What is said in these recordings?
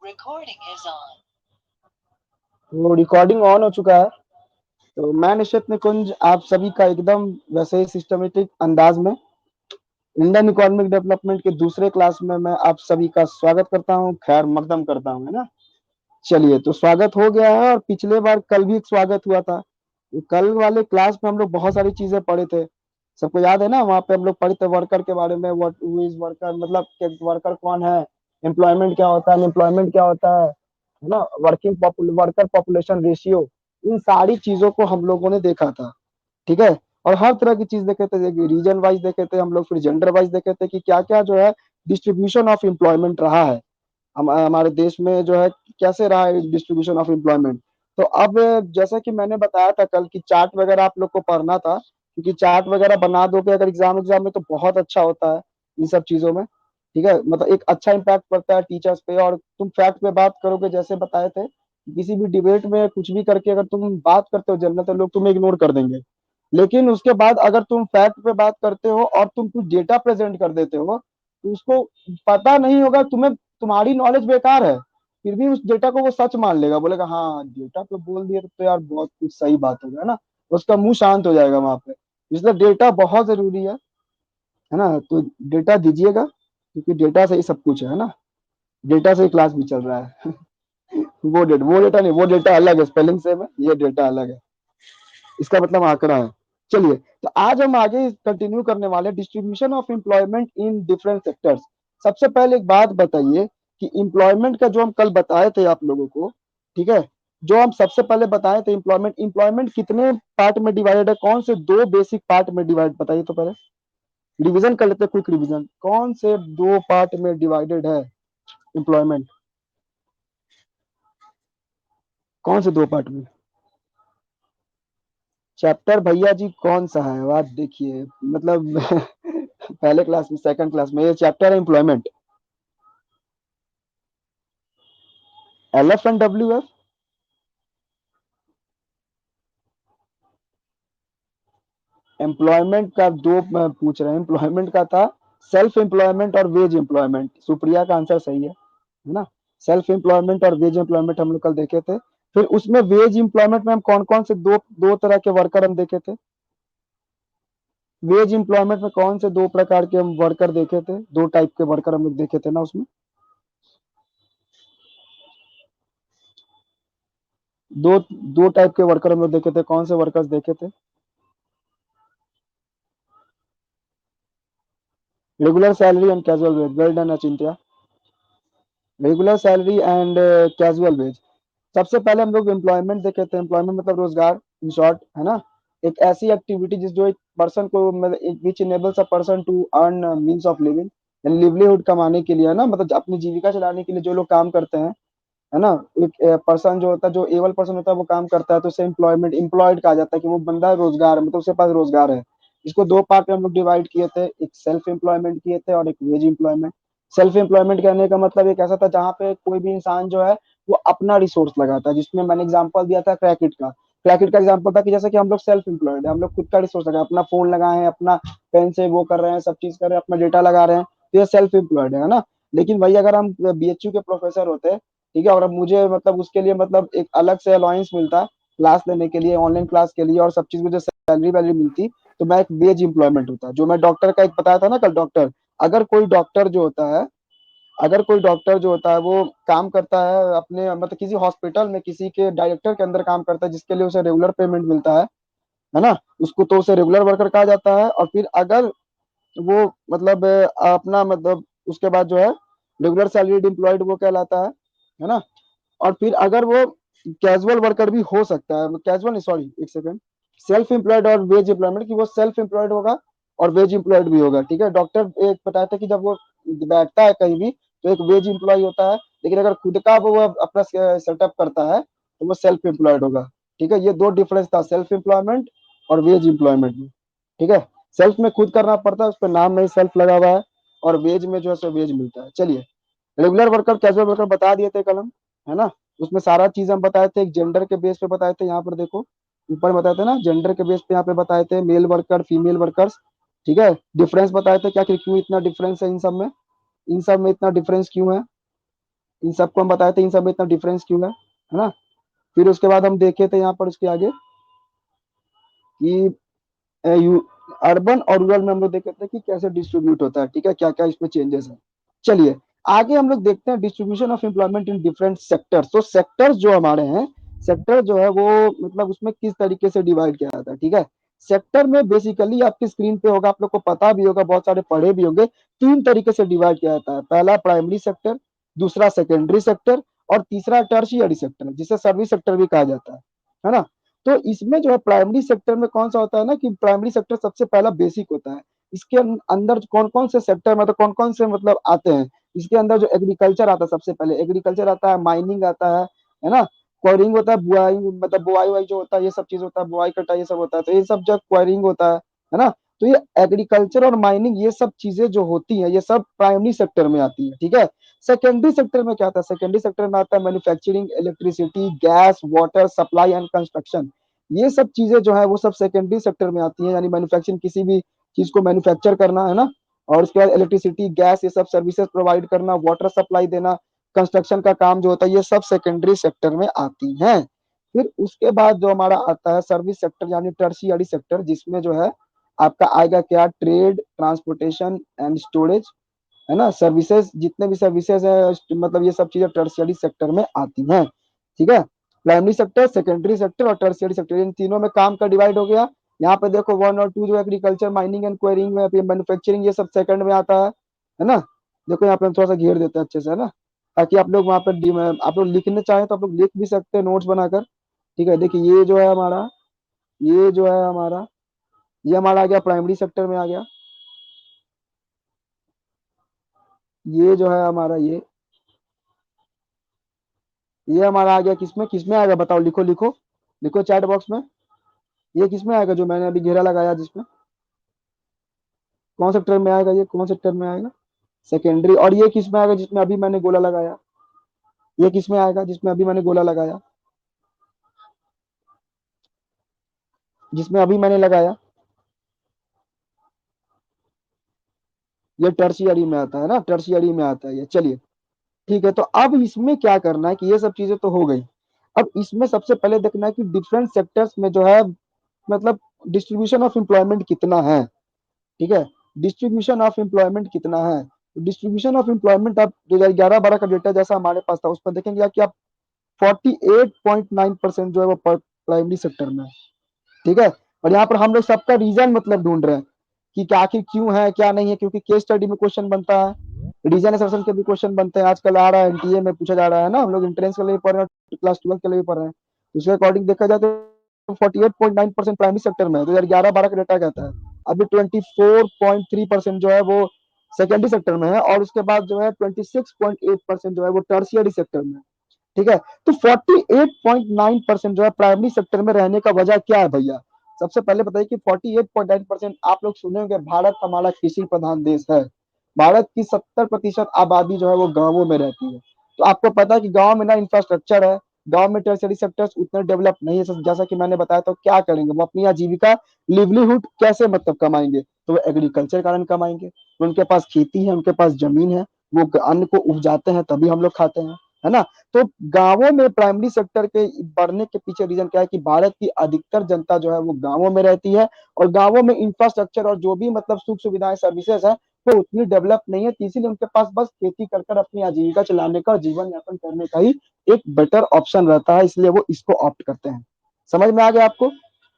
तो recording on हो चुका है। तो मैं निश्चित निकुंज आप सभी का एकदम वैसे ही सिस्टमेटिक अंदाज में इंडियन इकोनॉमिक डेवलपमेंट के दूसरे क्लास में मैं आप सभी का स्वागत करता हूँ, खैर मकदम करता हूँ, है ना। चलिए, तो स्वागत हो गया है और पिछले बार कल भी एक स्वागत हुआ था। तो कल वाले क्लास में हम लोग बहुत सारी चीजें पढ़े थे, सबको याद है ना। वहाँ पे हम लोग पढ़े थे वर्कर के बारे में, व्हाट हु इज वर्कर, मतलब वर्कर कौन है, एम्प्लॉयमेंट क्या होता है, अनएम्प्लॉयमेंट क्या होता है ना, वर्कर पॉपुलेशन रेशियो, इन सारी चीजों को हम लोगों ने देखा था। ठीक है। और हर तरह की चीज देखे थे, रीजन वाइज देखे थे हम लोग, फिर जेंडर वाइज देखे थे कि क्या क्या जो है डिस्ट्रीब्यूशन ऑफ एम्प्लॉयमेंट रहा है हमारे देश में, जो है कैसे रहा है डिस्ट्रीब्यूशन ऑफ एम्प्लॉयमेंट। तो अब जैसा कि मैंने बताया था कल की चार्ट वगैरह आप लोग को पढ़ना था, क्योंकि चार्ट वगैरह बना दोगे अगर एग्जाम में तो बहुत अच्छा होता है इन सब चीजों में। ठीक है, मतलब एक अच्छा इम्पैक्ट पड़ता है टीचर्स पे। और तुम फैक्ट पे बात करोगे, जैसे बताए थे, किसी भी डिबेट में कुछ भी करके अगर तुम बात करते हो जनरल, तो लोग तुम्हें इग्नोर कर देंगे। लेकिन उसके बाद अगर तुम फैक्ट पे बात करते हो और तुम कुछ डेटा प्रेजेंट कर देते हो, तो उसको पता नहीं होगा तुम्हें, तुम्हारी नॉलेज बेकार है, फिर भी उस डेटा को वो सच मान लेगा, बोलेगा हाँ डेटा पे बोल दिया तो यार बहुत कुछ सही बात होगा, है ना। उसका मुंह शांत हो जाएगा वहां पे। इसलिए डेटा बहुत जरूरी है ना। तो डेटा दीजिएगा, क्योंकि डेटा से ही सब कुछ है ना। डेटा से ही क्लास भी चल रहा है। वो डेटा नहीं, वो डेटा अलग है, स्पेलिंग सेम है, ये डेटा अलग है, इसका मतलब आंकड़ा है। चलिए, तो आज हम आगे कंटिन्यू करने वाले distribution of employment in different sectors. सबसे पहले एक बात बताइए कि एम्प्लॉयमेंट का जो हम कल बताए थे आप लोगों को, ठीक है, जो हम सबसे पहले बताए थे एम्प्लॉयमेंट, एम्प्लॉयमेंट कितने पार्ट में डिवाइडेड है, कौन से दो बेसिक पार्ट में डिवाइड, बताइए तो पहले। रिवीजन कर लेते, क्विक रिवीजन, कौन से दो पार्ट में डिवाइडेड है एम्प्लॉयमेंट, कौन से दो पार्ट में। चैप्टर भैया जी कौन सा है, बात देखिए, मतलब पहले क्लास में, सेकंड क्लास में, ये चैप्टर है employment, LF and WF। Employment का दो पूछ रहे हैं, एम्प्लॉयमेंट का था सेल्फ एम्प्लॉयमेंट और वेज एम्प्लॉयमेंट। सुप्रिया का आंसर सही है ना। सेल्फ एम्प्लॉयमेंट और वेज एम्प्लॉयमेंट हम लोग कल देखे थे। फिर उसमें वेज एम्प्लॉयमेंट में हम कौन कौन से दो दो तरह के वर्कर हम देखे थे। वेज एम्प्लॉयमेंट में कौन से दो प्रकार के हम वर्कर देखे थे, दो टाइप के वर्कर हम लोग देखे थे ना उसमें। दो दो टाइप के वर्कर हम लोग देखे थे, कौन से वर्कर्स देखे थे। Regular salary and casual wage, well done Achintya. Regular salary and casual wage. सबसे पहले हम लोग एम्प्लॉयमेंट देखे थे, एम्प्लॉयमेंट मतलब रोजगार इन शॉर्ट, है ना। एक ऐसी एक्टिविटी जिस जो एक पर्सन को, मतलब which enables a person to earn means of living, livelihood कमाने के लिए, है ना, मतलब अपनी जीविका चलाने के लिए जो लोग काम करते हैं, है ना। एक पर्सन जो होता है, जो एबल पर्सन होता है, वो काम करता है, तो उसे एम्प्लॉयमेंट, एम्प्लॉयड कहा जाता है, कि वो बंदा रोजगार है, मतलब उसके पास रोजगार है। इसको दो पार्ट में हम लोग डिवाइड किए थे, एक सेल्फ एम्प्लॉयमेंट किए थे और एक वेज एम्प्लॉयमेंट। सेल्फ एम्प्लॉयमेंट कहने का मतलब एक ऐसा था जहाँ पे कोई भी इंसान जो है वो अपना रिसोर्स लगाता है, जिसमें मैंने एग्जांपल दिया था क्रैकिट का। क्रैकिट का एग्जांपल था कि जैसे कि हम लोग सेल्फ एम्प्लॉयड है, हम लोग खुद का रिसोर्स लगाए, अपना फोन लगाए हैं, अपना पेन से वो कर रहे हैं, सब चीज कर रहे हैं, अपना डेटा लगा रहे हैं, तो ये सेल्फ एम्प्लॉयड है ना। लेकिन वही अगर हम BHU के प्रोफेसर होते, ठीक है, और अब मुझे मतलब उसके लिए मतलब एक अलग से अलाउंस मिलता क्लास लेने के लिए, ऑनलाइन क्लास के लिए, और सब चीज मुझे सैलरी वैलरी मिलती, तो मैं एक वेज एम्प्लॉयमेंट होता। जो मैं डॉक्टर का एक बताया था ना कल, डॉक्टर, अगर कोई डॉक्टर जो होता है, अगर कोई डॉक्टर जो होता है वो काम करता है अपने, मतलब किसी हॉस्पिटल में किसी के डायरेक्टर के अंदर काम करता है, जिसके लिए उसे रेगुलर पेमेंट मिलता है ना, उसको तो उसे रेगुलर वर्कर कहा जाता है। और फिर अगर वो मतलब अपना मतलब उसके बाद जो है रेगुलर सैलरीड एम्प्लॉयड वो कहलाता है ना। और फिर अगर वो कैजुअल वर्कर भी हो सकता है, कैजुअल नहीं, सॉरी एक सेकंड, सेल्फ एम्प्लॉयड और वेज एम्प्लॉयमेंट, कि वो सेल्फ एम्प्लॉयड होगा और वेज एम्प्लॉयड भी होगा। ठीक है, डॉक्टर एक बताया था कि जब वो बैठता है कहीं भी तो एक वेज एम्प्लॉय होता है, लेकिन अगर खुद का वो अपना सेटअप करता है तो वो सेल्फ एम्प्लॉयड होगा। ठीक है, ये दो डिफरेंस था सेल्फ एम्प्लॉयमेंट और वेज एम्प्लॉयमेंट में। ठीक है, सेल्फ में खुद करना पड़ता है, उस पर नाम में ही सेल्फ लगा हुआ है, और वेज में जो है सो वेज मिलता है। चलिए, रेगुलर वर्कर कैजुअल वर्कर बता दिए थे कल हम, है ना। उसमें सारा चीज हम बताए थे, एक जेंडर के बेस पे बताए थे, यहाँ पर देखो ऊपर बताए थे ना, जेंडर के बेस पे यहाँ पे बताए थे, मेल वर्कर फीमेल वर्कर्स। ठीक है, डिफरेंस बताए थे क्या, कि क्यों इतना डिफरेंस है इन सब में, इन सब में इतना डिफरेंस क्यों है, इन सबको हम बताए थे, इन सब में इतना डिफरेंस क्यों है ना। फिर उसके बाद हम देखे थे यहाँ पर उसके आगे कि अर्बन और रूरल में हम लोग देखे थे कि कैसे डिस्ट्रीब्यूट होता है, ठीक है, क्या क्या इसमें चेंजेस है। चलिए आगे हम लोग देखते हैं distribution of employment in different sectors. तो सेक्टर्स जो हमारे हैं, सेक्टर जो है वो मतलब उसमें किस तरीके से डिवाइड किया जाता है, ठीक है। सेक्टर में बेसिकली आपकी स्क्रीन पे होगा, आप लोग को पता भी होगा, बहुत सारे पढ़े भी होंगे, तीन तरीके से डिवाइड किया जाता है। पहला प्राइमरी सेक्टर, दूसरा सेकेंडरी सेक्टर, और तीसरा टर्शियरी सेक्टर, जिसे सर्विस सेक्टर भी कहा जाता है ना। तो इसमें जो है प्राइमरी सेक्टर में कौन सा होता है ना कि प्राइमरी सेक्टर सबसे पहला बेसिक होता है। इसके अंदर कौन कौन से सेक्टर मतलब कौन कौन से मतलब आते हैं, इसके अंदर जो एग्रीकल्चर आता है, सबसे पहले एग्रीकल्चर आता है, माइनिंग आता है ना, क्वायरिंग होता है, बुआई मतलब बुआई वाई जो होता है, ये सब चीज होता है, बुआई कटाई ये सब होता है, तो ये सब जो क्वायरिंग होता है ना। तो ये एग्रीकल्चर और माइनिंग ये सब चीजें जो होती हैं, ये सब प्राइमरी सेक्टर में आती है, ठीक है। सेकेंडरी सेक्टर में क्या आता है, सेकेंडरी सेक्टर में आता है manufacturing, electricity, gas, water supply and construction. ये सब चीजें जो है वो सब सेकेंडरी सेक्टर में आती है, यानी मैन्युफैक्चरिंग, किसी भी चीज को मैन्युफैक्चर करना है ना, और उसके बाद इलेक्ट्रिसिटी, गैस, ये सब सर्विसेज प्रोवाइड करना, वाटर सप्लाई देना, कंस्ट्रक्शन का काम जो होता है, ये सब सेकेंडरी सेक्टर में आती हैं। फिर उसके बाद जो हमारा आता है सर्विस सेक्टर यानी टर्शियरी सेक्टर, जिसमें जो है आपका आएगा क्या, ट्रेड, ट्रांसपोर्टेशन एंड स्टोरेज, है ना, सर्विसेज, जितने भी सर्विसेज है मतलब ये सब चीजें टर्शियरी सेक्टर में आती हैं, ठीक है। प्राइमरी सेक्टर, सेकेंडरी सेक्टर और टर्शियरी सेक्टर, इन तीनों में काम का डिवाइड हो गया। यहाँ पे देखो वन और टू जो एग्रीकल्चर, माइनिंग एंड क्वेरिंग में, मैन्युफैक्चरिंग, ये सब सेकंड में आता है ना। देखो यहाँ पे हम थोड़ा सा घेर देते हैं अच्छे से, है ना, ताकि आप लोग वहाँ पर आप लोग लिखने चाहें तो आप लोग लिख भी सकते हैं नोट्स बनाकर, ठीक है। देखिए ये जो है हमारा, ये जो है हमारा, ये हमारा आ गया प्राइमरी सेक्टर में आ गया। ये जो है हमारा, ये हमारा आ गया किसमें, किसमें आएगा बताओ, लिखो लिखो, लिखो चैट बॉक्स में। ये किसमें आएगा जो मैंने अभी घेरा लगाया जिसमें, कौन सेक्टर में आएगा, ये कौन सेक्टर में आएगा, सेकेंडरी। और ये किसमें आएगा जिसमें अभी मैंने गोला लगाया, ये किसमें आएगा जिसमें अभी मैंने गोला लगाया, जिसमें अभी मैंने लगाया, ये टर्शियरी में आता है ना, टर्शियरी में आता है ये। चलिए ठीक है, तो अब इसमें क्या करना है कि ये सब चीजें तो हो गई। अब इसमें सबसे पहले देखना है कि डिफरेंट सेक्टर्स में जो है मतलब डिस्ट्रीब्यूशन ऑफ एम्प्लॉयमेंट कितना है, ठीक है। डिस्ट्रीब्यूशन ऑफ एम्प्लॉयमेंट कितना है, डिस्ट्रीब्यूशन ऑफ एम्प्लॉयमेंट आप 2011-12 का डेटा जैसा हमारे पास था उस पर देखेंगे कि आप 48.9% जो है वो प्राइमरी सेक्टर में है, ठीक है। और यहाँ पर हम लोग सबका रीजन मतलब ढूंढ रहे हैं कि क्या आखिर क्यों है क्या नहीं है, क्योंकि केस स्टडी में क्वेश्चन बनता है, रीजन असर्शन के भी क्वेश्चन बनते हैं, आजकल आ रहा है एनटीए में पूछा जा रहा है ना, हम लोग एंट्रेंस के लिए भी पढ़ रहे हैं, क्लास 12 के लिए भी पढ़ रहे हैं, उसके अकॉर्डिंग देखा जाए तो 48.9% प्राइमरी सेक्टर में है, 2011-12 का डेटा कहता है। अभी 24.3% जो है वो सेकेंडरी सेक्टर में है, और उसके बाद जो है 26.8% जो है वो टर्शियरी सेक्टर में है, ठीक है। तो 48.9% जो है प्राइमरी सेक्टर में रहने का वजह क्या है भैया। सबसे पहले बताइए कि 48.9% आप लोग सुने होंगे, भारत हमारा कृषि प्रधान देश है, भारत की 70% आबादी जो है वो गांवों में रहती है। तो आपको पता है कि गांव में ना इंफ्रास्ट्रक्चर है, गांव में टर्शियरी सेक्टर्स उतने डेवलप नहीं है, जैसा कि मैंने बताया, तो क्या करेंगे वो अपनी आजीविका, लिवलीहुड कैसे मतलब कमाएंगे, तो वो एग्रीकल्चर कारण कमाएंगे, तो उनके पास खेती है, उनके पास जमीन है, वो अन्न को उपजाते हैं तभी हम लोग खाते हैं, है ना। तो गांवों में प्राइमरी सेक्टर के बढ़ने के पीछे रीजन क्या है कि भारत की अधिकतर जनता जो है वो गांवों में रहती है, और गांवों में इंफ्रास्ट्रक्चर और जो भी मतलब सुख सुविधाएं सर्विसेज है वो उतनी डेवलप नहीं है, तो इसीलिए उनके पास बस खेती कर कर अपनी आजीविका चलाने का, जीवन यापन करने का ही एक बेटर ऑप्शन रहता है, इसलिए वो इसको ऑप्ट करते हैं। समझ में आ गया आपको,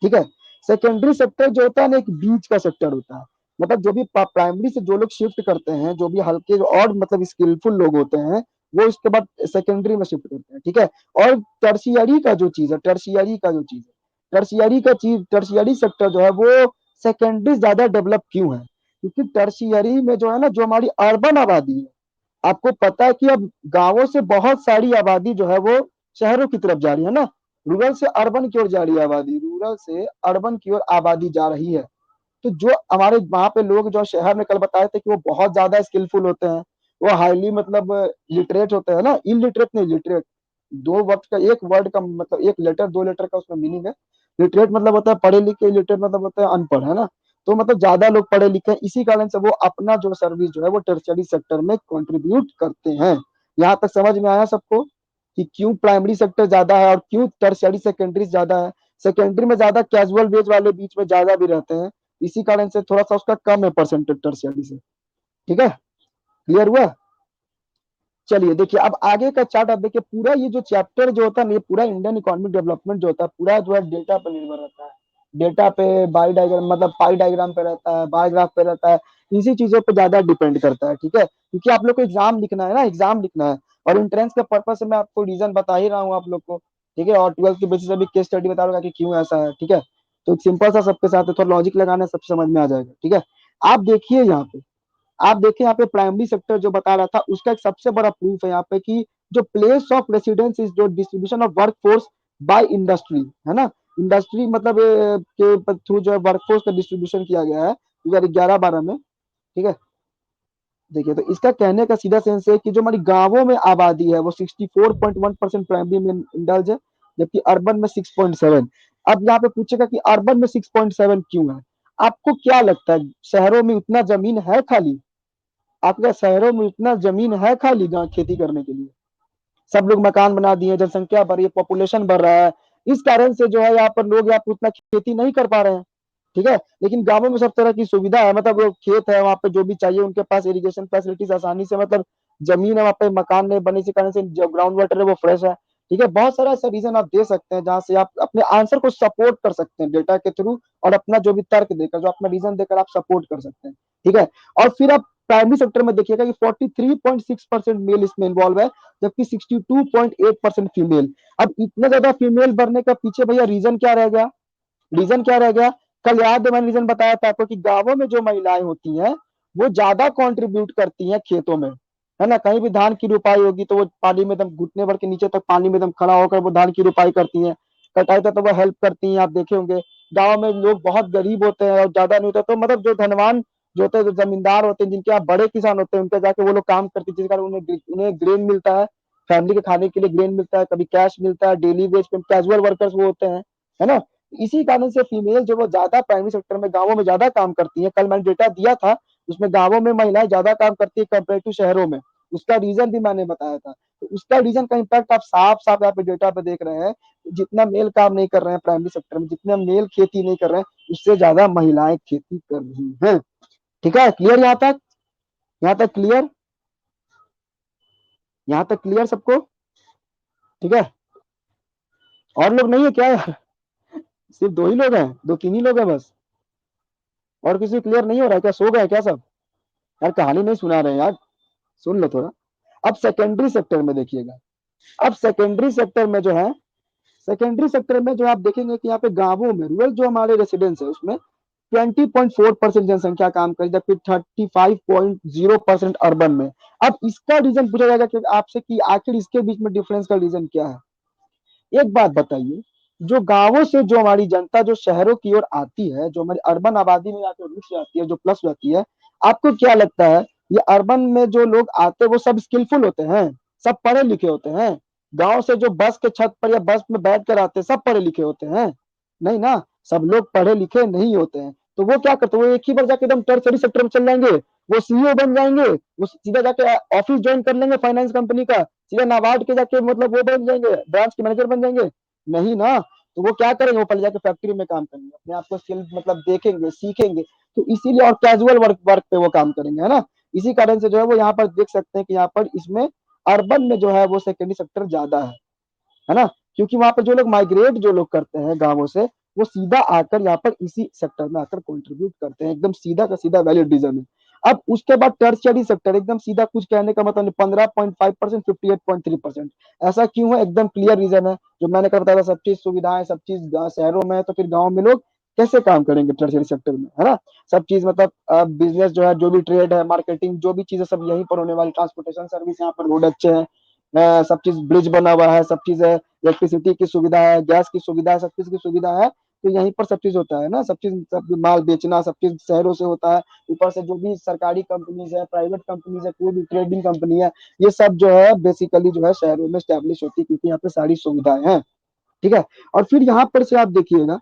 ठीक है। सेकेंडरी सेक्टर जो होता है ना एक बीच का सेक्टर होता है, मतलब जो भी प्राइमरी से जो लोग शिफ्ट करते हैं, जो भी हल्के और मतलब स्किलफुल लोग होते हैं, वो इसके बाद सेकेंडरी में शिफ्ट करते हैं, ठीक है। और टर्शियरी का जो चीज है, टर्शियरी का जो चीज है, टर्शियरी का चीज, टर्शियरी सेक्टर जो है वो सेकेंडरी ज्यादा डेवलप क्यों है, क्योंकि टर्शियरी में जो है ना, जो हमारी अर्बन आबादी है, आपको पता है कि अब गांवों से बहुत सारी आबादी जो है वो शहरों की तरफ जा रही है ना, रूरल से अर्बन की ओर जा रही है आबादी, रूरल से अर्बन की ओर आबादी जा रही है। तो जो हमारे वहां पे लोग जो शहर में कल बताए थे कि वो बहुत ज्यादा स्किलफुल होते हैं, वो हाईली मतलब लिटरेट होते हैं ना, इलिटरेट नहीं लिटरेट, दो वर्ड का, एक वर्ड का मतलब एक लेटर दो लेटर का उसमें मीनिंग है। लिटरेट मतलब होता है पढ़े लिखे, लिटरेट मतलब होता है अनपढ़, है ना। तो मतलब ज्यादा लोग पढ़े लिखे हैं, इसी कारण से वो अपना जो सर्विस जो है वो टर्शियरी सेक्टर में कंट्रीब्यूट करते हैं। यहाँ तक समझ में आया सबको कि क्यों प्राइमरी सेक्टर ज्यादा है और क्यों टर्शियरी सेकेंडरी ज्यादा है। सेकेंडरी में ज्यादा कैजुअल वेज वाले बीच में ज्यादा भी रहते हैं, इसी कारण से थोड़ा सा उसका कम है परसेंटेज टर्शियरी से। ठीक है, क्लियर हुआ। चलिए देखिए अब आगे का चार्ट आप देखिए, पूरा ये जो चैप्टर जो होता है ना, ये पूरा इंडियन इकोनॉमिक डेवलपमेंट जो होता है पूरा जो है डेटा पर निर्भर रहता है। डेटा पे, बाई डायग्राम मतलब पाई डायग्राम पे रहता है, बार ग्राफ पे रहता है, इसी चीजों पे ज्यादा डिपेंड करता है। ठीक है, क्योंकि आप लोग को एग्जाम लिखना है ना, एग्जाम लिखना है, और इंट्रेंस के पर्पज से मैं आपको रीजन बता ही रहा हूँ आप लोग को। ठीक है, और 12th के बेसिस पे भी केस स्टडी बता रहा कि क्यों ऐसा है। ठीक है, तो सिंपल सा सबके साथ है, थोड़ा लॉजिक लगाना सब समझ में आ जाएगा। ठीक है, आप देखिए यहाँ पे, आप देखिए यहाँ पे प्राइमरी सेक्टर जो बता रहा था उसका एक सबसे बड़ा प्रूफ है यहाँ पे कि जो प्लेस ऑफ रेसिडेंस इज जो distribution of work force by industry, है ना। इंडस्ट्री मतलब के थ्रू जो है वर्कफोर्स का डिस्ट्रीब्यूशन किया गया है 2011-12 में। ठीक है, देखिए तो इसका कहने का सीधा सेंस है कि जो हमारी गांवों में आबादी है वो 64.1% प्राइमरी में इंडल्ज है, जबकि अर्बन में 6.7। अब यहाँ पे पूछेगा कि अर्बन में 6.7 क्यों है। आपको क्या लगता है शहरों में उतना जमीन है खाली? आपके शहरों में इतना जमीन है खाली जहाँ खेती करने के लिए? सब लोग मकान बना दिए, जनसंख्या बढ़ रही है, पॉपुलेशन बढ़ रहा है, इस कारण से जो है यहाँ पर लोग यहाँ पर उतना खेती नहीं कर पा रहे हैं। ठीक है, लेकिन गांवों में सब तरह की सुविधा है, मतलब वो खेत है वहाँ पे जो भी चाहिए उनके पास, इरिगेशन फैसिलिटीज आसानी से, मतलब जमीन है वहाँ पे, मकान नहीं बने, इसी कारण से जो ग्राउंड वाटर है वो फ्रेश है। ठीक है, बहुत सारा ऐसा रीजन आप दे सकते हैं जहां से आप अपने आंसर को सपोर्ट कर सकते हैं डेटा के थ्रू, और अपना जो भी तर्क देकर, जो अपना रीजन देकर आप सपोर्ट कर सकते हैं। ठीक है, और फिर आप प्राइमरी सेक्टर में देखिएगा कि 43.6% मेल इसमें इन्वॉल्व है, जबकि 62.8% फीमेल। अब इतना ज्यादा फीमेल बढ़ने का पीछे भैया रीजन क्या रह गया? रीजन क्या रह गया? कल याद है मैंने रीजन बताया था आपको कि गांवों में जो महिलाएं होती हैं वो ज्यादा कंट्रीब्यूट करती हैं खेतों में, है ना। कहीं भी धान की रुपाई होगी तो वो पानी में एकदम घुटने भर के नीचे तक पानी में एकदम खड़ा होकर वो धान की रुपाई करती हैं, कटाई तक तो वो हेल्प करती हैं। आप देखे होंगे गाँव में लोग बहुत गरीब होते हैं और ज्यादा नहीं होता, तो मतलब जो धनवान जो होते हैं, जो जमींदार होते हैं, जिनके यहाँ बड़े किसान होते हैं, उनके जाके वो लोग काम करते हैं, जिस कारण उन्हें ग्रेन मिलता है, फैमिली के खाने के लिए ग्रेन मिलता है, कभी कैश मिलता है, डेली वेज पे कैजुअल वर्कर्स वो होते हैं, है ना। इसी कारण से फीमेल जो वो ज्यादा प्राइमरी सेक्टर में गांवों में ज्यादा काम करती है। कल मैंने डेटा दिया था, उसमें गांवों में महिलाएं ज्यादा काम करती है कंपेयर टू शहरों में। उसका रीजन भी मैंने बताया था, तो उसका रीजन का इम्पैक्ट आप साफ साफ यहाँ पे डेटा पे देख रहे हैं। जितना मेल काम नहीं कर रहे हैं प्राइमरी सेक्टर में, जितना मेल खेती नहीं कर रहे हैं, उससे ज्यादा महिलाएं खेती कर रही हैं। ठीक है, क्लियर यहाँ तक? यहाँ तक क्लियर? यहाँ तक क्लियर सबको? ठीक है, और लोग नहीं है क्या यार? सिर्फ दो ही लोग हैं, दो तीन ही लोग हैं बस? और किसी क्लियर नहीं हो रहा है क्या? सो गए क्या सब? यार कहानी नहीं सुना रहे हैं यार, सुन लो थोड़ा। अब सेकेंडरी सेक्टर में देखिएगा, अब सेकेंडरी सेक्टर में जो है, सेकेंडरी सेक्टर में जो आप देखेंगे कि यहाँ पे गांवों में रूरल जो हमारे रेसिडेंट्स है उसमें 20.4% जनसंख्या काम करी, जबकि 35.0% अर्बन में। अब इसका रीजन पूछा जाएगा कि आपसे कि आखिर इसके बीच में डिफरेंस का रीजन क्या है। एक बात बताइए, जो गांवों से जो हमारी जनता जो शहरों की ओर आती है, जो हमारी अर्बन आबादी में आकर रुक जाती है, जो प्लस जाती है, आपको क्या लगता है ये अर्बन में जो लोग आते हैं वो सब स्किलफुल होते हैं, सब पढ़े लिखे होते हैं? गांव से जो बस के छत पर या बस में बैठ कर आते हैं सब पढ़े लिखे होते हैं? नहीं ना, सब लोग पढ़े लिखे नहीं होते हैं। तो वो क्या करते हैं, वो एक ही बार जाके एकदम टर्सरी सेक्टर में चल जाएंगे, वो सीईओ बन जाएंगे, वो सीधा जाके ऑफिस ज्वाइन कर लेंगे फाइनेंस कंपनी का, सीधा नाबार्ड के जाके मतलब वो बन जाएंगे, ब्रांच के मैनेजर बन जाएंगे? नहीं ना, तो वो क्या करेंगे, वो पहले जाके फैक्ट्री में काम करेंगे, अपने आप को स्किल मतलब देखेंगे, सीखेंगे। तो इसीलिए और कैजुअल वर्क वर्क पे वो काम करेंगे, है ना। इसी कारण से जो है वो यहाँ पर देख सकते हैं कि यहाँ पर इसमें अर्बन में जो है वो सेकेंडरी सेक्टर ज्यादा है ना। क्योंकि वहां पर जो लोग माइग्रेट जो लोग करते हैं गांवों से, वो सीधा आकर यहाँ पर इसी सेक्टर में आकर कंट्रीब्यूट करते हैं, एकदम सीधा का सीधा वैलिड रीजन है। अब उसके बाद टर्शियरी सेक्टर, एकदम सीधा, कुछ कहने का मतलब नहीं, 15.5%, 58.3%। ऐसा क्यों है? एकदम क्लियर रीजन है, जो मैंने कहा बताया, सब चीज सुविधाएं, सब चीज शहरों में है, तो फिर गाँव में लोग कैसे काम करेंगे टर्शियरी सेक्टर में, है ना। सब चीज मतलब बिजनेस जो है, जो भी ट्रेड है, मार्केटिंग, जो भी चीजें सब यहीं पर होने वाली, ट्रांसपोर्टेशन सर्विस, यहाँ पर रोड अच्छे हैं, सब चीज ब्रिज बना हुआ है, सब चीज है, इलेक्ट्रिसिटी की सुविधा है, गैस की सुविधा है, सब चीज की सुविधा है। तो यहीं पर सब चीज होता है ना, सब चीज, सब माल बेचना सब चीज शहरों से होता है। ऊपर से जो भी सरकारी कंपनीज है, प्राइवेट कंपनीज है, कोई भी ट्रेडिंग कंपनी है, ये सब जो है बेसिकली जो है शहरों में स्टैब्लिश होती है, क्योंकि यहाँ पे सारी सुविधाएं हैं। ठीक है, और फिर यहाँ पर से आप देखिएगा,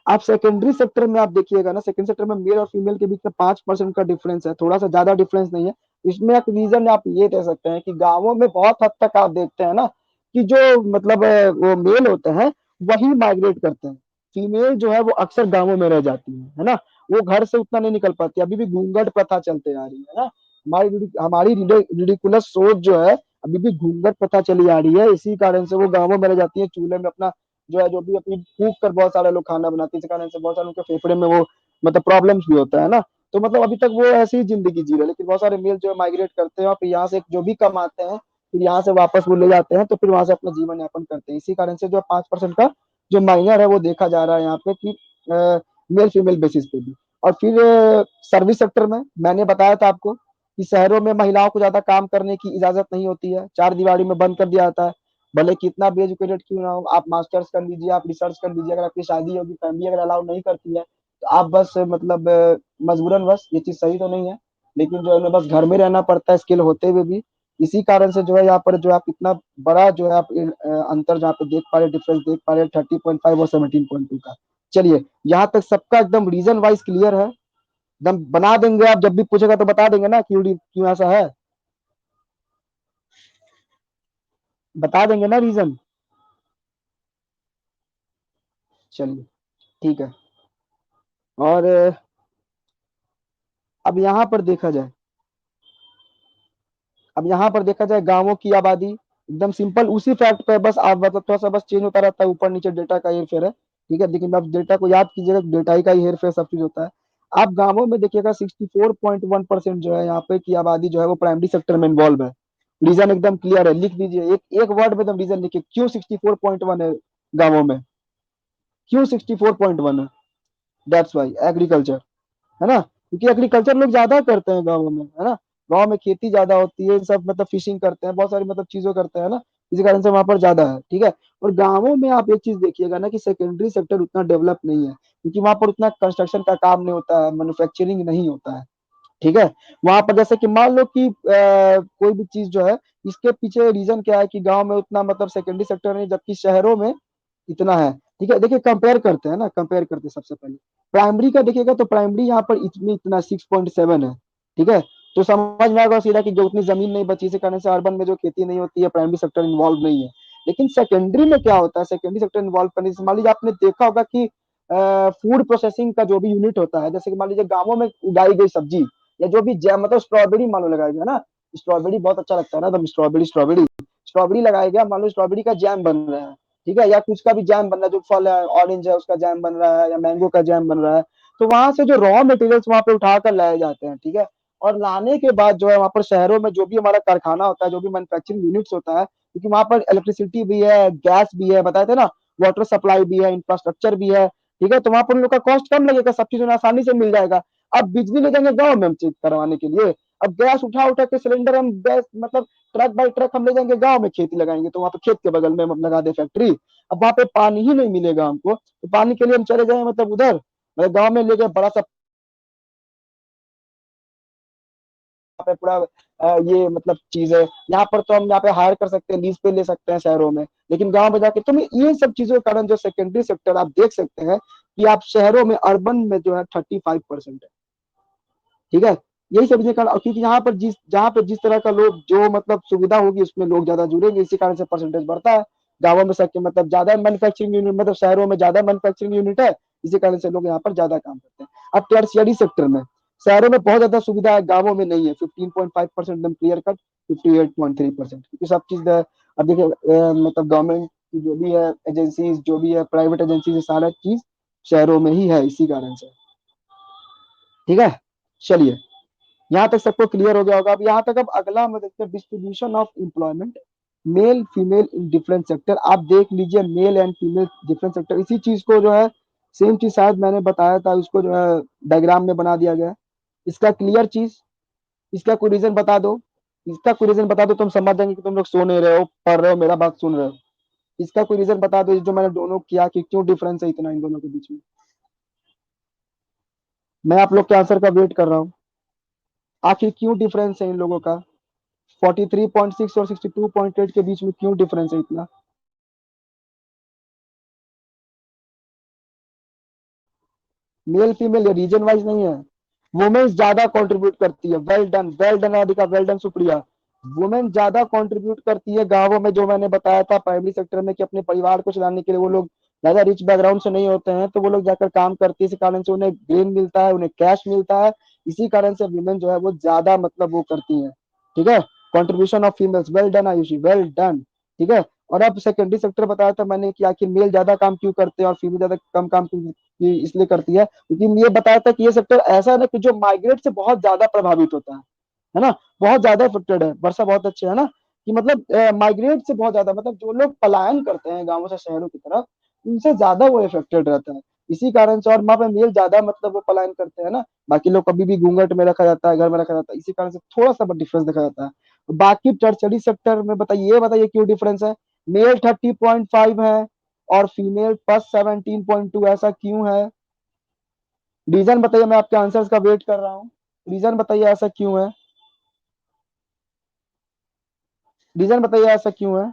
आप सेकेंडरी सेक्टर में आप देखिएगा ना, सेकेंडरी सेक्टर में मेल और फीमेल के बीच में 5% का डिफरेंस है, थोड़ा सा ज्यादा डिफरेंस नहीं है। इसमें एक रीजन आप ये दे सकते हैं कि गांवों में बहुत हद तक आप देखते हैं ना कि जो मतलब वो मेल होते हैं वही माइग्रेट करते हैं। फीमेल जो है वो अक्सर गांवों में रह जाती है ना। वो घर से उतना नहीं निकल पाती, अभी भी घूंघट प्रथा चलते आ रही है ना। हमारी रिडिकुलस सोच जो है अभी भी घूंघट प्रथा चली आ रही है, इसी कारण से वो गांवों में रह जाती है, चूल्हे में अपना जो है जो भी अपनी फूक कर बहुत सारे लोग खाना बनाते हैं, इस कारण से बहुत सारे उनके फेफड़े में वो मतलब प्रॉब्लम्स भी होता है ना। तो मतलब अभी तक वो ऐसी ही जिंदगी जी रहे हैं, लेकिन बहुत सारे मेल जो है माइग्रेट करते हैं और फिर यहाँ से जो भी कमाते हैं फिर यहाँ से वापस वो ले जाते हैं, तो फिर वहां से अपना जीवन यापन करते हैं। इसी कारण से जो 5% का जो माइनर है वो देखा जा रहा है यहाँ पे कि मेल फीमेल बेसिस पे भी। और फिर सर्विस सेक्टर में मैंने बताया था आपको कि शहरों में महिलाओं को ज्यादा काम करने की इजाजत नहीं होती है, चार दीवारी में बंद कर दिया जाता है। भले कितना भी एजुकेटेड क्यों ना हो, आप मास्टर्स कर लीजिए, आप रिसर्च कर लीजिए, अगर आपकी शादी होगी, फैमिली अगर अलाउ नहीं करती है तो आप बस मतलब मजबूरन बस, ये चीज सही तो नहीं है, लेकिन जो है बस घर में रहना पड़ता है स्किल होते हुए भी। इसी कारण से जो है यहाँ पर जो आप इतना बड़ा जो है आप अंतर जहाँ पे देख पा रहे, डिफरेंस देख पा रहे 30.5 और 17.2 का। चलिए, यहाँ तक सबका एकदम रीजन वाइज क्लियर है, एकदम बना देंगे, आप जब भी पूछेगा तो बता देंगे ना क्यों क्यों ऐसा है, बता देंगे ना रीजन। चलिए, ठीक है। और अब यहाँ पर देखा जाए, अब यहाँ पर देखा जाए गांवों की आबादी एकदम सिंपल उसी फैक्ट पे, बस आप मतलब थोड़ा सा बस चेंज होता रहता है, ऊपर नीचे डेटा का हेर फेर है, ठीक है, लेकिन आप डेटा को याद कीजिएगा, डेटा ही का ही हेर फेर सब चीज होता है। आप गांवों में देखिएगा 64.1% जो है यहाँ पे की आबादी जो है वो प्राइमरी सेक्टर में इन्वॉल्व है। रीजन एकदम क्लियर है, लिख दीजिए एक एक वर्ड में एकदम रीजन लिखिए, क्यों 64.1 है गांवों में, क्यों 64.1 है। दैट्स वाई एग्रीकल्चर, है ना, क्योंकि एग्रीकल्चर लोग ज्यादा करते हैं गाँव में, है ना। गाँव में खेती ज्यादा होती है, सब मतलब फिशिंग करते हैं, बहुत सारी मतलब चीजों करते हैं ना, इसी कारण से वहां पर ज्यादा है, ठीक है। और गाँवों में आप एक चीज देखिएगा ना कि सेकेंडरी सेक्टर उतना डेवलप नहीं है, क्योंकि वहां पर उतना कंस्ट्रक्शन का काम नहीं होता है, मैन्युफैक्चरिंग नहीं होता है, ठीक है। वहां पर जैसे कि मान लो कि कोई भी चीज जो है, इसके पीछे रीजन क्या है कि गांव में उतना मतलब सेकेंडरी सेक्टर नहीं, जबकि शहरों में इतना है, ठीक है। देखिए कंपेयर करते हैं ना, कंपेयर करते हैं सबसे पहले प्राइमरी का देखिएगा, तो प्राइमरी यहाँ पर इतना 6.7 है, ठीक है। तो समझ में आएगा सीधा कि जो उतनी जमीन नहीं बची, इसी कारण से अर्बन में जो खेती नहीं होती है, प्राइमरी सेक्टर इन्वॉल्व नहीं है। लेकिन सेकेंडरी में क्या होता है, सेकेंडरी सेक्टर इन्वॉल्व करने से मान लीजिए आपने देखा होगा कि फूड प्रोसेसिंग का जो भी यूनिट होता है, जैसे कि मान लीजिए गाँवों में उगाई गई सब्जी या जो भी जैम मतलब स्ट्रॉबेरी मान लो लगाया गया ना, स्ट्रॉबेरी बहुत अच्छा लगता है ना, तो स्ट्रॉबेरी स्ट्रॉबेरी स्ट्रॉबेरी लगाया गया, मान लो स्ट्रॉबेरी का जैम बन रहा है, ठीक है, या कुछ का भी जैम बन रहा है, जो फल है ऑरेंज है उसका जैम बन रहा है या मैंगो का जैम बन रहा है, तो वहां से जो रॉ मटेरियल्स वहां पे उठा कर लाए जाते हैं, ठीक है। और लाने के बाद जो है वहां पर शहरों में जो भी हमारा कारखाना होता है, जो भी मैन्युफैक्चरिंग यूनिट्स होता है, क्योंकि वहां पर इलेक्ट्रिसिटी भी है, गैस भी है, बताए थे ना, वाटर सप्लाई भी है, इंफ्रास्ट्रक्चर भी है, ठीक है, तो वहां पर उन लोग का कॉस्ट कम लगेगा, सब चीज उन्हें आसानी से मिल जाएगा। अब बिजली ले जाएंगे गाँव में हम चेक करवाने के लिए, अब गैस उठा उठा के सिलेंडर हम गैस मतलब ट्रक बाई ट्रक हम ले जाएंगे गाँव में, खेती लगाएंगे तो वहां पे खेत के बगल में हम लगा दे फैक्ट्री। अब वहां पे पानी ही नहीं मिलेगा हमको, तो पानी के लिए हम चले जाए मतलब उधर, मतलब गाँव में ले गए बड़ा सा पे पूरा ये मतलब चीज है, यहाँ पर तो हम यहाँ पे हायर कर सकते हैं, लीज पे ले सकते हैं शहरों में, लेकिन गांव में जाके तो ये सब चीजों के कारण जो सेकेंडरी सेक्टर आप देख सकते हैं कि आप शहरों में अर्बन में जो है 35% है, ठीक है। यही सब कारण, क्योंकि यहाँ पर जहाँ पे जिस तरह का लोग जो मतलब सुविधा होगी उसमें लोग ज्यादा जुड़ेंगे, इसी कारण से परसेंटेज बढ़ता है। गाँवों में सके मतलब ज्यादा मैन्युफैक्चरिंग यूनिट, मतलब शहरों में ज्यादा मैन्युफैक्चरिंग यूनिट है, इसी कारण से लोग यहाँ पर ज्यादा काम करते हैं। अब टर्शियरी सेक्टर में शहरों में बहुत ज्यादा सुविधा है, गाँवों में नहीं है, 15.5% एकदम क्लियर कट, 58.3%, क्योंकि सब चीज अब देखिए मतलब गवर्नमेंट की जो भी है एजेंसीज, जो भी है प्राइवेट एजेंसी, सारा चीज शहरों में ही है, इसी कारण से, ठीक है। चलिए, यहाँ तक सबको क्लियर हो गया होगा। अब यहाँ तक अब अगला हम देखते हैं distribution of employment, male female in different sector. आप देख लीजिए male and female different sector, इसी चीज को जो है सेम चीज शायद मैंने बताया था, उसको जो है डायग्राम में बना दिया गया है। इसका क्लियर चीज, इसका कोई रीजन बता दो, इसका कोई रीजन बता दो, तुम समझ जाएंगे कि तुम लोग सो नहीं रहे हो, पढ़ रहे हो, मेरा बात सुन रहे हो। इसका कोई रीजन बता दो जो मैंने दोनों किया कि क्यों डिफरेंस है इतना इन दोनों के बीच में। मैं आप लोग के आंसर का वेट कर रहा हूँ, आखिर क्यों डिफरेंस है इन लोगों का, 43.6 और 62.8 के बीच में क्यों डिफरेंस है इतना। मेल फीमेल रीजन वाइज नहीं है, वुमेन्स ज्यादा कंट्रीब्यूट करती है। Well done Radhika, well done Supriya. Women ज्यादा कंट्रीब्यूट करती है गांवों में, जो मैंने बताया था प्राइमरी सेक्टर में, कि अपने परिवार को चलाने के लिए वो लोग ज्यादा रिच बैकग्राउंड से नहीं होते हैं, तो वो लोग जाकर काम करती है, इसी कारण से उन्हें गेन मिलता है, उन्हें कैश मिलता है। इसी कारण से वुमेन जो है वो ज्यादा मतलब वो करती है। ठीक है, contribution of females, well done Ayushi, well done. ठीक है। और अब सेकेंडरी सेक्टर बताया था मैंने कि आखिर मेल ज्यादा काम क्यों करते हैं और फीमेल ज्यादा कम काम क्यों इसलिए करती है, क्योंकि ये बताया था कि ये सेक्टर ऐसा है ना कि जो माइग्रेट से बहुत ज्यादा प्रभावित होता है ना, बहुत ज्यादा इफेक्टेड है। वर्षा बहुत अच्छे है ना, कि मतलब माइग्रेट से बहुत ज्यादा, मतलब जो लोग पलायन करते हैं गांवों से शहरों की तरफ, उनसे ज्यादा वो इफेक्टेड रहता है। इसी कारण से, और वहां पे मेल ज्यादा मतलब वो पलायन करते हैं ना, बाकी लोग कभी भी घूंघट में रखा जाता है, घर में रखा जाता है, इसी कारण से थोड़ा सा डिफरेंस देखा जाता है। बाकी टर्शरी सेक्टर में बताइए, ये बताइए क्यों डिफरेंस है। मेल 30.5 है और फीमेल प्लस 17.2, ऐसा क्यों है? रीजन बताइए, मैं आपके आंसर्स का वेट कर रहा हूँ। रीजन बताइए ऐसा क्यों है, रीजन बताइए ऐसा क्यों है।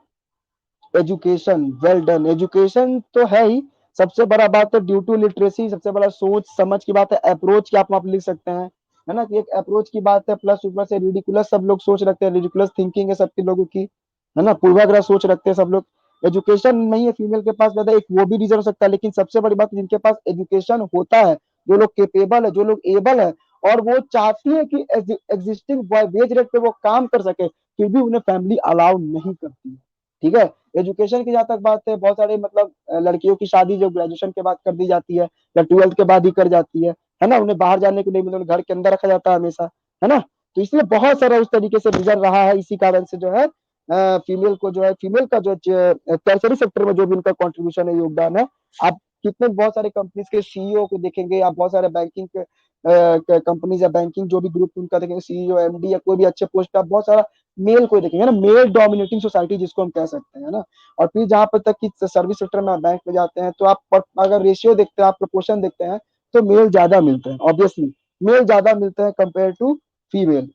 एजुकेशन, वेल डन, एजुकेशन तो है ही। सबसे बड़ा बात है ड्यू टू लिटरेसी, सबसे बड़ा सोच समझ की बात है, अप्रोच की आप लिख सकते हैं, है ना, कि एक अप्रोच की बात है। प्लस ऊपर से रिडिकुलस सब लोग सोच रखते हैं, रिडिकुलस थिंकिंग है सबके लोगों की, है ना, पूर्वाग्रह सोच रखते हैं सब लोग। एजुकेशन नहीं है फीमेल के पास ज्यादा, एक वो भी रीजन हो सकता है, लेकिन सबसे बड़ी बात जिनके पास एजुकेशन होता है, जो लोग केपेबल है, जो लोग एबल है, और वो चाहती है कि एग्जिस्टिंग वेज रेट पे वो काम कर सके, फिर भी उन्हें फैमिली अलाउ नहीं करती है। ठीक है। एजुकेशन की जहां तक बात है, बहुत सारे मतलब लड़कियों की शादी जो ग्रेजुएशन के बाद कर दी जाती है, या 12th के बाद ही कर जाती है ना, उन्हें बाहर जाने को नहीं मिलता, उन्हें घर के अंदर रखा जाता है हमेशा, है ना। तो इसलिए बहुत सारा उस तरीके से रीजन रहा है, इसी कारण से जो है फीमेल को जो है, फीमेल का जो टर्सरी सेक्टर में जो भी उनका कॉन्ट्रीब्यूशन है, योगदान है। आप कितने बहुत सारे कंपनीज के सीईओ को देखेंगे, आप बहुत सारे बैंकिंग के कंपनीज या बैंकिंग जो भी ग्रुप उनका देखेंगे, सीईओ एमडी या कोई भी अच्छे पोस्ट पे, आप बहुत सारा मेल को देखेंगे ना, मेल डोमिनेटिंग सोसाइटी जिसको हम कह सकते हैं ना। और फिर जहां पर तक कि सर्विस सेक्टर में आप बैंक में जाते हैं, तो आप अगर रेशियो देखते हैं, आप प्रोपोर्शन देखते हैं, तो मेल ज्यादा मिलते हैं, ऑब्वियसली मेल ज्यादा मिलते हैं कंपेयर टू फीमेल,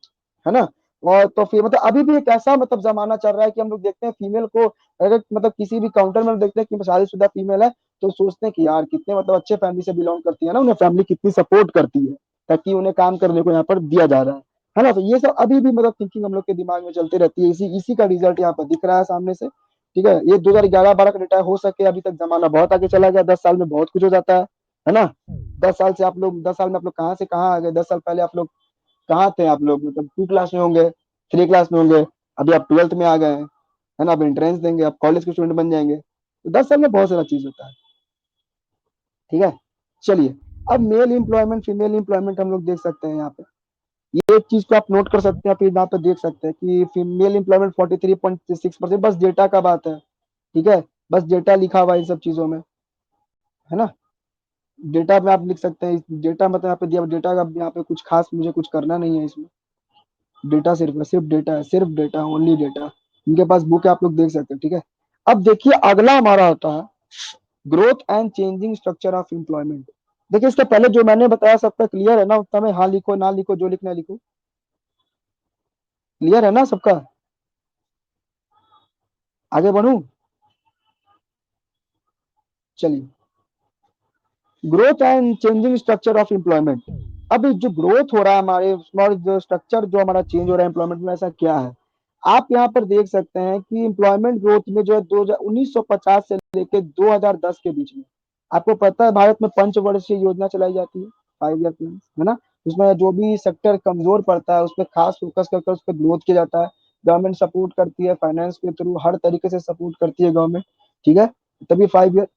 है ना। और तो फिर मतलब अभी भी एक ऐसा मतलब जमाना चल रहा है कि हम लोग देखते हैं फीमेल को, अगर मतलब किसी भी काउंटर में हम देखते हैं कि शादीशुदा फीमेल है, तो सोचते हैं कि यार कितने मतलब अच्छे फैमिली से बिलोंग करती है ना, उन्हें फैमिली कितनी सपोर्ट करती है, ताकि उन्हें काम करने को यहाँ पर दिया जा रहा है ना। तो ये सब अभी भी मतलब थिंकिंग हम लोग के दिमाग में चलती रहती है, इसी इसी का रिजल्ट यहाँ पर दिख रहा है सामने से। ठीक है, ये 2011-12 का डेटा हो सके, अभी तक जमाना बहुत आगे चला गया, 10 साल में बहुत कुछ हो जाता है ना। 10 साल से आप लोग, 10 साल में आप लोग कहाँ से कहाँ आ गए, 10 साल पहले आप लोग कहाँ थे, आप लोग मतलब 2 क्लास में होंगे, 3 क्लास में होंगे, अभी आप 12th में आ गए हैं, है ना, अब एंट्रेंस देंगे, आप कॉलेज के स्टूडेंट बन जाएंगे, तो 10 साल में बहुत सारा चीज होता है। ठीक है। चलिए, अब मेल एम्प्लॉयमेंट फीमेल एम्प्लॉयमेंट हम लोग देख सकते हैं यहाँ पे, ये एक चीज को आप नोट कर सकते हैं, फिर यहाँ पे देख सकते हैं कि फीमेल एम्प्लॉयमेंट 43.6%, बस डेटा का बात है। ठीक है, बस डेटा लिखा हुआ है इन सब चीजों में, है ना। डेटा में आप लिख सकते हैं, डेटा मतलब यहाँ पे दिया डेटा का, यहाँ पे कुछ खास मुझे कुछ करना नहीं है इसमें। डेटा सिर्फ डेटा है, सिर्फ डेटा, ओनली डेटा। इनके पास बुक है, आप लोग देख सकते हैं। ठीक है। अब देखिए अगला हमारा होता है growth and changing structure of employment. देखिए इसके पहले जो मैंने बताया सबका क्लियर है ना, उतना में हाँ लिखो ना लिखो, जो लिखना है लिखो। क्लियर है ना सबका? आगे बढ़ू? चलिए, growth and changing structure of employment. अब जो ग्रोथ हो रहा है हमारे उसमें, और जो स्ट्रक्चर जो हमारा चेंज हो रहा है एम्प्लॉयमेंट में, ऐसा क्या है। आप यहाँ पर देख सकते हैं कि एम्प्लॉयमेंट ग्रोथ में जो है 1950 से लेकर 2010 के बीच में, आपको पता है भारत में पंचवर्षीय योजना चलाई जाती है, 5 ईयर प्लान, है ना। उसमें जो भी सेक्टर कमजोर पड़ता है उस पर खास फोकस करके उस पर ग्रोथ किया जाता है। गवर्नमेंट सपोर्ट करती है, फाइनेंस के थ्रू हर तरीके से सपोर्ट करती है गवर्नमेंट। ठीक है, तभी 5 ईयर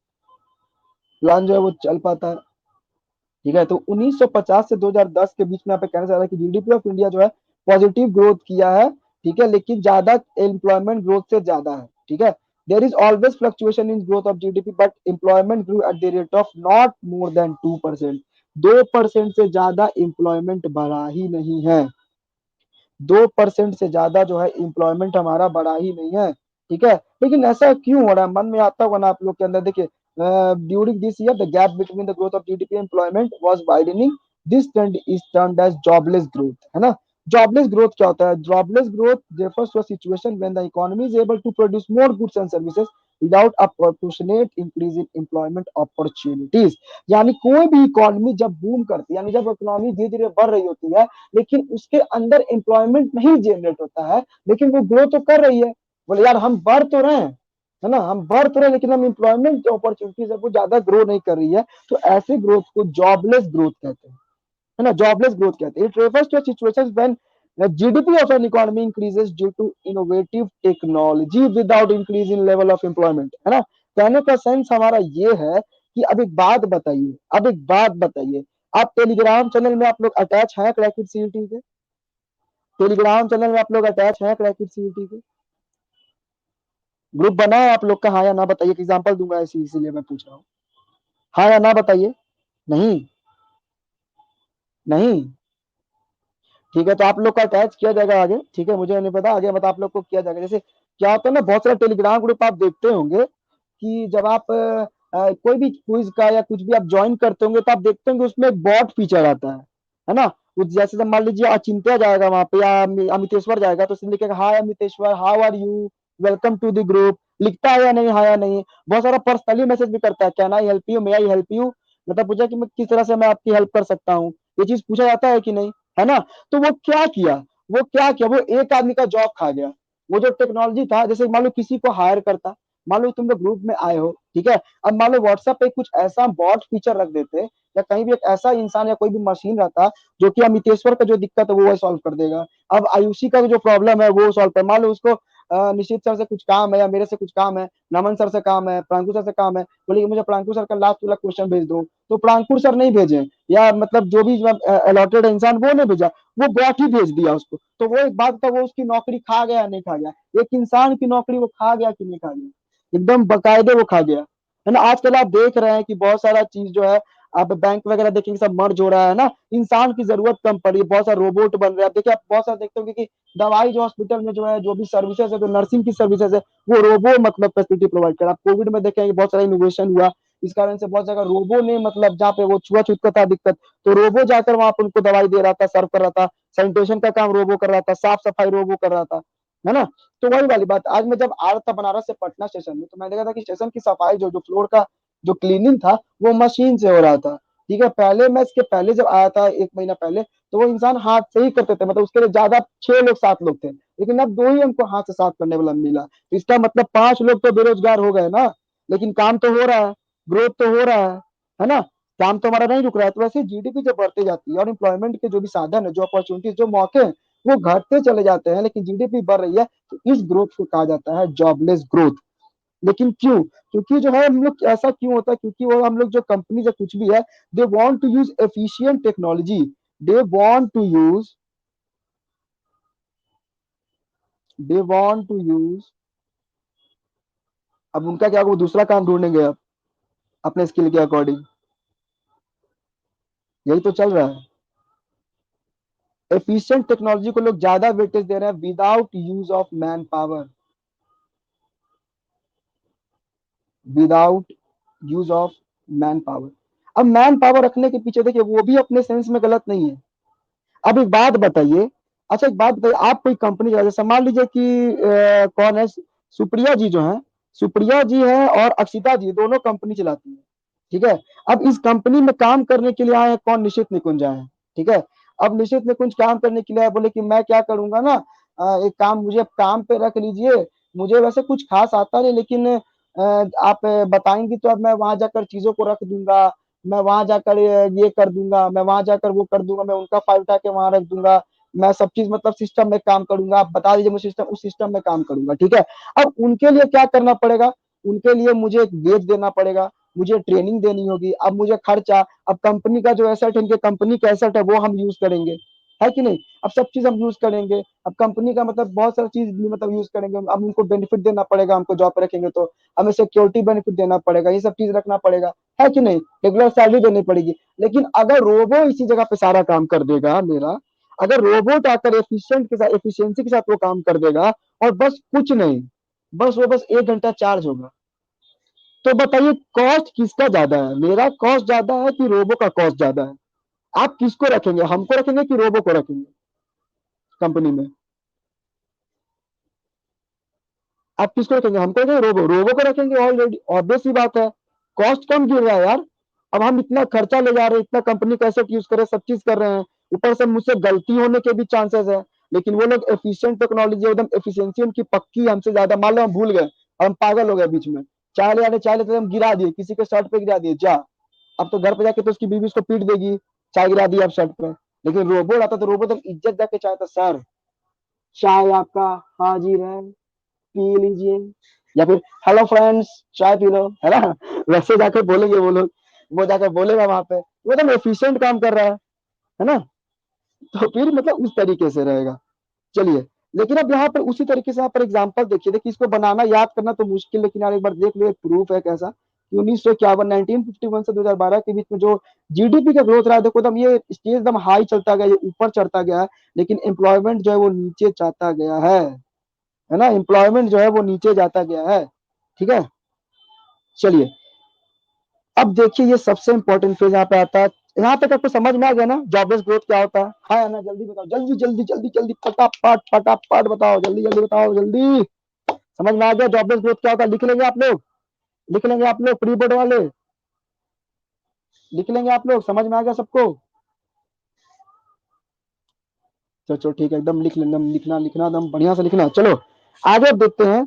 प्लान जो है वो चल पाता है। ठीक है, तो 1950 से 2010 के बीच में यहाँ पे कहना चाह रहा है कि जीडीपी ऑफ इंडिया जो है पॉजिटिव ग्रोथ किया है। ठीक है, लेकिन ज्यादा एम्प्लॉयमेंट ग्रोथ से ज्यादा है। ठीक है, there is always fluctuation in growth of GDP, but employment grow at the rate of not more than 2%। 2% से ज्यादा एम्प्लॉयमेंट बढ़ा ही नहीं है। 2% से ज्यादा जो है एम्प्लॉयमेंट हमारा बढ़ा ही नहीं है। ठीक है, लेकिन ऐसा क्यों हो रहा है, मन में आता होगा ना आप लोग के अंदर। देखिए, during this year the gap between the growth of GDP employment was widening, this trend is termed as jobless growth, है ना। जॉबलेस ग्रोथ क्या होता है? Jobless growth refers to a situation when the economy is able to produce more goods and services without a proportionate increase in employment opportunities. यानी कोई भी economy जब boom करती है, यानी जब इकोनॉमी धीरे धीरे बढ़ रही होती है, लेकिन उसके अंदर एम्प्लॉयमेंट नहीं जनरेट होता है, लेकिन वो ग्रो तो कर रही है। बोले यार हम बढ़ तो रहे हैं, है ना, हम बढ़ तो रहे हैं, लेकिन हम एम्प्लॉयमेंट जो अपॉर्चुनिटीज है वो ज्यादा ग्रो नहीं कर रही है। तो ऐसे ग्रोथ को जॉबलेस ग्रोथ कहते हैं, है ना, जॉबलेस ग्रोथ कहते हैं। It refers to situations when the GDP of an economy increases due to innovative technology without increase in level of employment, है ना। कहने का सेंस हमारा ये है कि अब एक बात बताइए, अब एक बात बताइए, आप टेलीग्राम चैनल में आप लोग अटैच हैं क्रैकेड सीईटी के? टेलीग्राम चैनल में आप लोग अटैच हैं क्रैकेड सीईटी के? ग्रुप बना है आप लोग का, हाँ या ना बताइए, एग्जांपल दूंगा इसीलिए मैं पूछ रहा हूँ। हाँ या ना बताइए। नहीं? नहीं? ठीक है, तो आप लोग का अटैच किया जाएगा आगे, ठीक है, मुझे नहीं पता आगे, मतलब आप लोग को किया जाएगा। जैसे क्या होता है ना, बहुत सारे टेलीग्राम ग्रुप आप देखते होंगे कि जब आप कोई भी क्विज का या कुछ भी आप ज्वाइन करते होंगे, तो आप देखते होंगे उसमें एक बॉट फीचर आता है ना। जैसे मान लीजिए अचिंत्य जाएगा वहां पे या अमितेश्वर जाएगा, तो उसमें लिखेगा hi Amiteshwar, how are you, welcome to the group, लिखता है या नहीं, हाँ या नहीं। बहुत सारा पर्सनली मैसेज भी करता है, can I help you, may I help you, मतलब पूछा कि मैं किस तरह से मैं आपकी हेल्प कर सकता हूँ, ये चीज पूछा जाता है कि नहीं, है ना। तो वो क्या किया, वो क्या किया, वो एक आदमी का जॉब खा गया। वो जो टेक्नोलॉजी था, जैसे मान लो किसी को हायर करता, मान लो तुम लोग ग्रुप में आए हो, ठीक है, अब मान लो व्हाट्सएप पे कुछ ऐसा बॉट फीचर रख देते, या कहीं भी एक ऐसा इंसान या कोई भी मशीन रहता जो कि अमितेश्वर का जो दिक्कत है वो सॉल्व कर देगा। अब आयुषी का जो प्रॉब्लम है वो सॉल्व कर, मान लो उसको निश्चित सर से कुछ काम है या मेरे से कुछ काम है, नमन सर से काम है, प्रांकुर सर से काम है, बोले कि मुझे प्रांकुर सर का लास्ट वाला क्वेश्चन भेज दो, तो प्रांकुर सर नहीं भेजे, या मतलब जो भी अलॉटेड इंसान वो नहीं भेजा, वो बॉट ही भेज दिया उसको, तो वो एक बात था, वो उसकी नौकरी खा गया नहीं खा गया, एक इंसान की नौकरी वो खा गया कि नहीं खा गया, एकदम बकायदे वो खा गया, है ना। आजकल आप देख रहे हैं कि बहुत सारा चीज जो है, आप बैंक वगैरह देखेंगे सब मर्ज हो रहा है ना, इंसान की जरूरत कम पड़ी है, बहुत सारे रोबोट बन रहे हैं। आप देखिए, आप बहुत सारे देखते होंगे कि दवाई जो हॉस्पिटल में जो है, जो भी सर्विसेज है, जो नर्सिंग की सर्विसेज है, वो रोबो मतलब फैसिलिटी प्रोवाइड कर रहा है। आप कोविड में देखेंगे बहुत सारा इनोवेशन हुआ, इस कारण से बहुत जगह रोबो ने, मतलब जहाँ पे वो छुआछूत का था दिक्कत, तो रोबो जाकर वहां पर उनको दवाई दे रहा था, सर्व कर रहा था, सैनिटेशन का काम रोबो कर रहा था, साफ सफाई रोबो कर रहा था, है ना। तो वही वाली बात, आज मैं जब आ रहा था बनारस से पटना स्टेशन में, तो मैं देखा था कि स्टेशन की सफाई जो जो फ्लोर का जो क्लीनिंग था वो मशीन से हो रहा था, ठीक है। पहले मैं इसके पहले जब आया था 1 महीना पहले, तो वो इंसान हाथ से ही करते थे, मतलब उसके लिए ज्यादा 6 लोग 7 लोग थे, लेकिन अब 2 ही हमको हाथ से साफ करने वाला मिला, तो इसका मतलब 5 लोग तो बेरोजगार हो गए ना, लेकिन काम तो हो रहा है, ग्रोथ तो हो रहा है ना, काम तो हमारा नहीं रुक रहा है। तो वैसे जीडीपी जब बढ़ती जाती है और एम्प्लॉयमेंट के जो भी साधन है, जो अपॉर्चुनिटीज, जो मौके हैं, वो घटते चले जाते हैं, लेकिन जीडीपी बढ़ रही है, तो इस ग्रोथ को कहा जाता है जॉबलेस ग्रोथ। लेकिन क्यों? क्योंकि जो है हम लोग, ऐसा क्यों होता है, क्योंकि वो हम लोग जो कंपनी या कुछ भी है, they want to use efficient technology, they want to use they want to use अब उनका क्या, वो दूसरा काम ढूंढेंगे अब अपने स्किल के अकॉर्डिंग, यही तो चल रहा है। एफिशिएंट टेक्नोलॉजी को लोग ज्यादा वेटेज दे रहे हैं without use of man power, without use of man power. अब मैन पावर रखने के पीछे देखिए, वो भी अपने सेंस में गलत नहीं है। अब एक बात बताइए, अच्छा एक बात बताइए, आप कोई कंपनी जैसे मान लीजिए कि कौन है, सुप्रिया जी जो है, सुप्रिया जी है और अक्षिता जी दोनों कंपनी चलाती है, ठीक है। अब इस कंपनी में काम करने के लिए आए हैं कौन, निशित निकुंज आए हैं, ठीक है। अब निशित निकुंज काम करने के लिए आए, बोले कि मैं क्या करूंगा ना, एक काम मुझे काम पे रख लीजिए, मुझे वैसे कुछ खास आता नहीं, लेकिन आप बताएंगी तो अब मैं वहां जाकर चीजों को रख दूंगा, मैं वहां जाकर ये कर दूंगा, मैं वहां जाकर वो कर दूंगा, मैं उनका फाइल उठा के वहां रख दूंगा, मैं सब चीज मतलब सिस्टम में काम करूंगा, आप बता दीजिए मुझे सिस्टम, उस सिस्टम में काम करूंगा, ठीक है। अब उनके लिए क्या करना पड़ेगा, उनके लिए मुझे एक वेज देना पड़ेगा, मुझे ट्रेनिंग देनी होगी, अब मुझे खर्चा, अब कंपनी का जो एसेट है, इनके कंपनी का एसेट है वो हम यूज करेंगे, है कि नहीं। अब सब चीज हम यूज करेंगे, अब कंपनी का मतलब बहुत सारी चीज भी मतलब यूज करेंगे, अब उनको बेनिफिट देना पड़ेगा, हमको जॉब पे रखेंगे तो हमें सिक्योरिटी बेनिफिट देना पड़ेगा, ये सब चीज रखना पड़ेगा, है कि नहीं, रेगुलर सैलरी देनी पड़ेगी। लेकिन अगर रोबो इसी जगह पे सारा काम कर देगा मेरा, अगर रोबोट आकर एफिशिएंट के साथ, एफिशिएंसी के साथ वो काम कर देगा, और बस कुछ नहीं, बस वो बस 1 घंटा चार्ज होगा, तो बताइए कॉस्ट किसका ज्यादा है, मेरा कॉस्ट ज्यादा है कि रोबो का कॉस्ट ज्यादा है? आप किसको रखेंगे, हमको रखेंगे कि रोबो को रखेंगे कंपनी में? आप किसको रखेंगे? हमको रखेंगे? रोबो? रोबो को रखेंगे, ऑलरेडी ऑब्वियस सी बात है। कॉस्ट कम गिर रहा है यार। अब हम इतना खर्चा ले जा रहे हैं, इतना कंपनी कैसे यूज कर रहे हैं, सब चीज कर रहे हैं, ऊपर से मुझसे गलती होने के भी चांसेस है। लेकिन वो लोग एफिशिएंट टेक्नोलॉजी, एकदम एफिशिएंसी उनकी पक्की हमसे ज्यादा। मान लो हम भूल गए और हम पागल हो गए बीच में, चाय ले आने, चाय लेते हम गिरा दिए, किसी के शर्ट पे गिरा दिए, जा। अब तो घर पे जाके तो उसकी बीवी उसको पीट देगी, चाय गिरा दी आप शर्ट पे। लेकिन रोबोट आता तो रोबोट तो इज्जत जाके चाहता, सर चाय आपका हाजिर है, पी लीजिए। या फिर हेलो फ्रेंड्स, चाय पी लो, है ना? वैसे जाकर बोलेंगे वो लोग, वो जाकर बोलेगा वहां पे, वो एकदम एफिशिएंट काम कर रहा है ना? तो फिर मतलब उस तरीके से रहेगा। चलिए, लेकिन अब यहाँ पर उसी तरीके से यहाँ पर एग्जाम्पल देखिए। देखिए, इसको बनाना याद करना तो मुश्किल, लेकिन यार एक बार देख लो, एक प्रूफ है कैसा कि 1951, 1951 से 2012 के बीच में जो जीडीपी का ग्रोथ रहा है, देखो एकदम ये स्टेज एकदम हाई चलता गया, ये ऊपर चढ़ता गया है। लेकिन एम्प्लॉयमेंट जो है वो नीचे जाता गया है ना? एम्प्लॉयमेंट जो है वो नीचे जाता गया है। ठीक है, चलिए, अब देखिए ये सबसे इंपॉर्टेंट फेज यहाँ पे आता है। यहाँ तक आपको समझ में आ गया ना जॉबलेस ग्रोथ क्या होता है? हाँ या ना? जल्दी बताओ, जल्दी जल्दी जल्दी जल्दी, फटाफट फटाफट बताओ, जल्दी जल्दी बताओ, जल्दी। समझ में आ गया जॉबलेस ग्रोथ क्या होता है? लिख लेंगे आप लोग? लिख लेंगे आप लोग प्री बोर्ड वाले? लिख लेंगे आप लोग? समझ में आ गया सबको? चलो चलो ठीक है, एकदम लिख लेना, लिखना लिखना एकदम बढ़िया से लिखना। चलो आगे अब देखते हैं,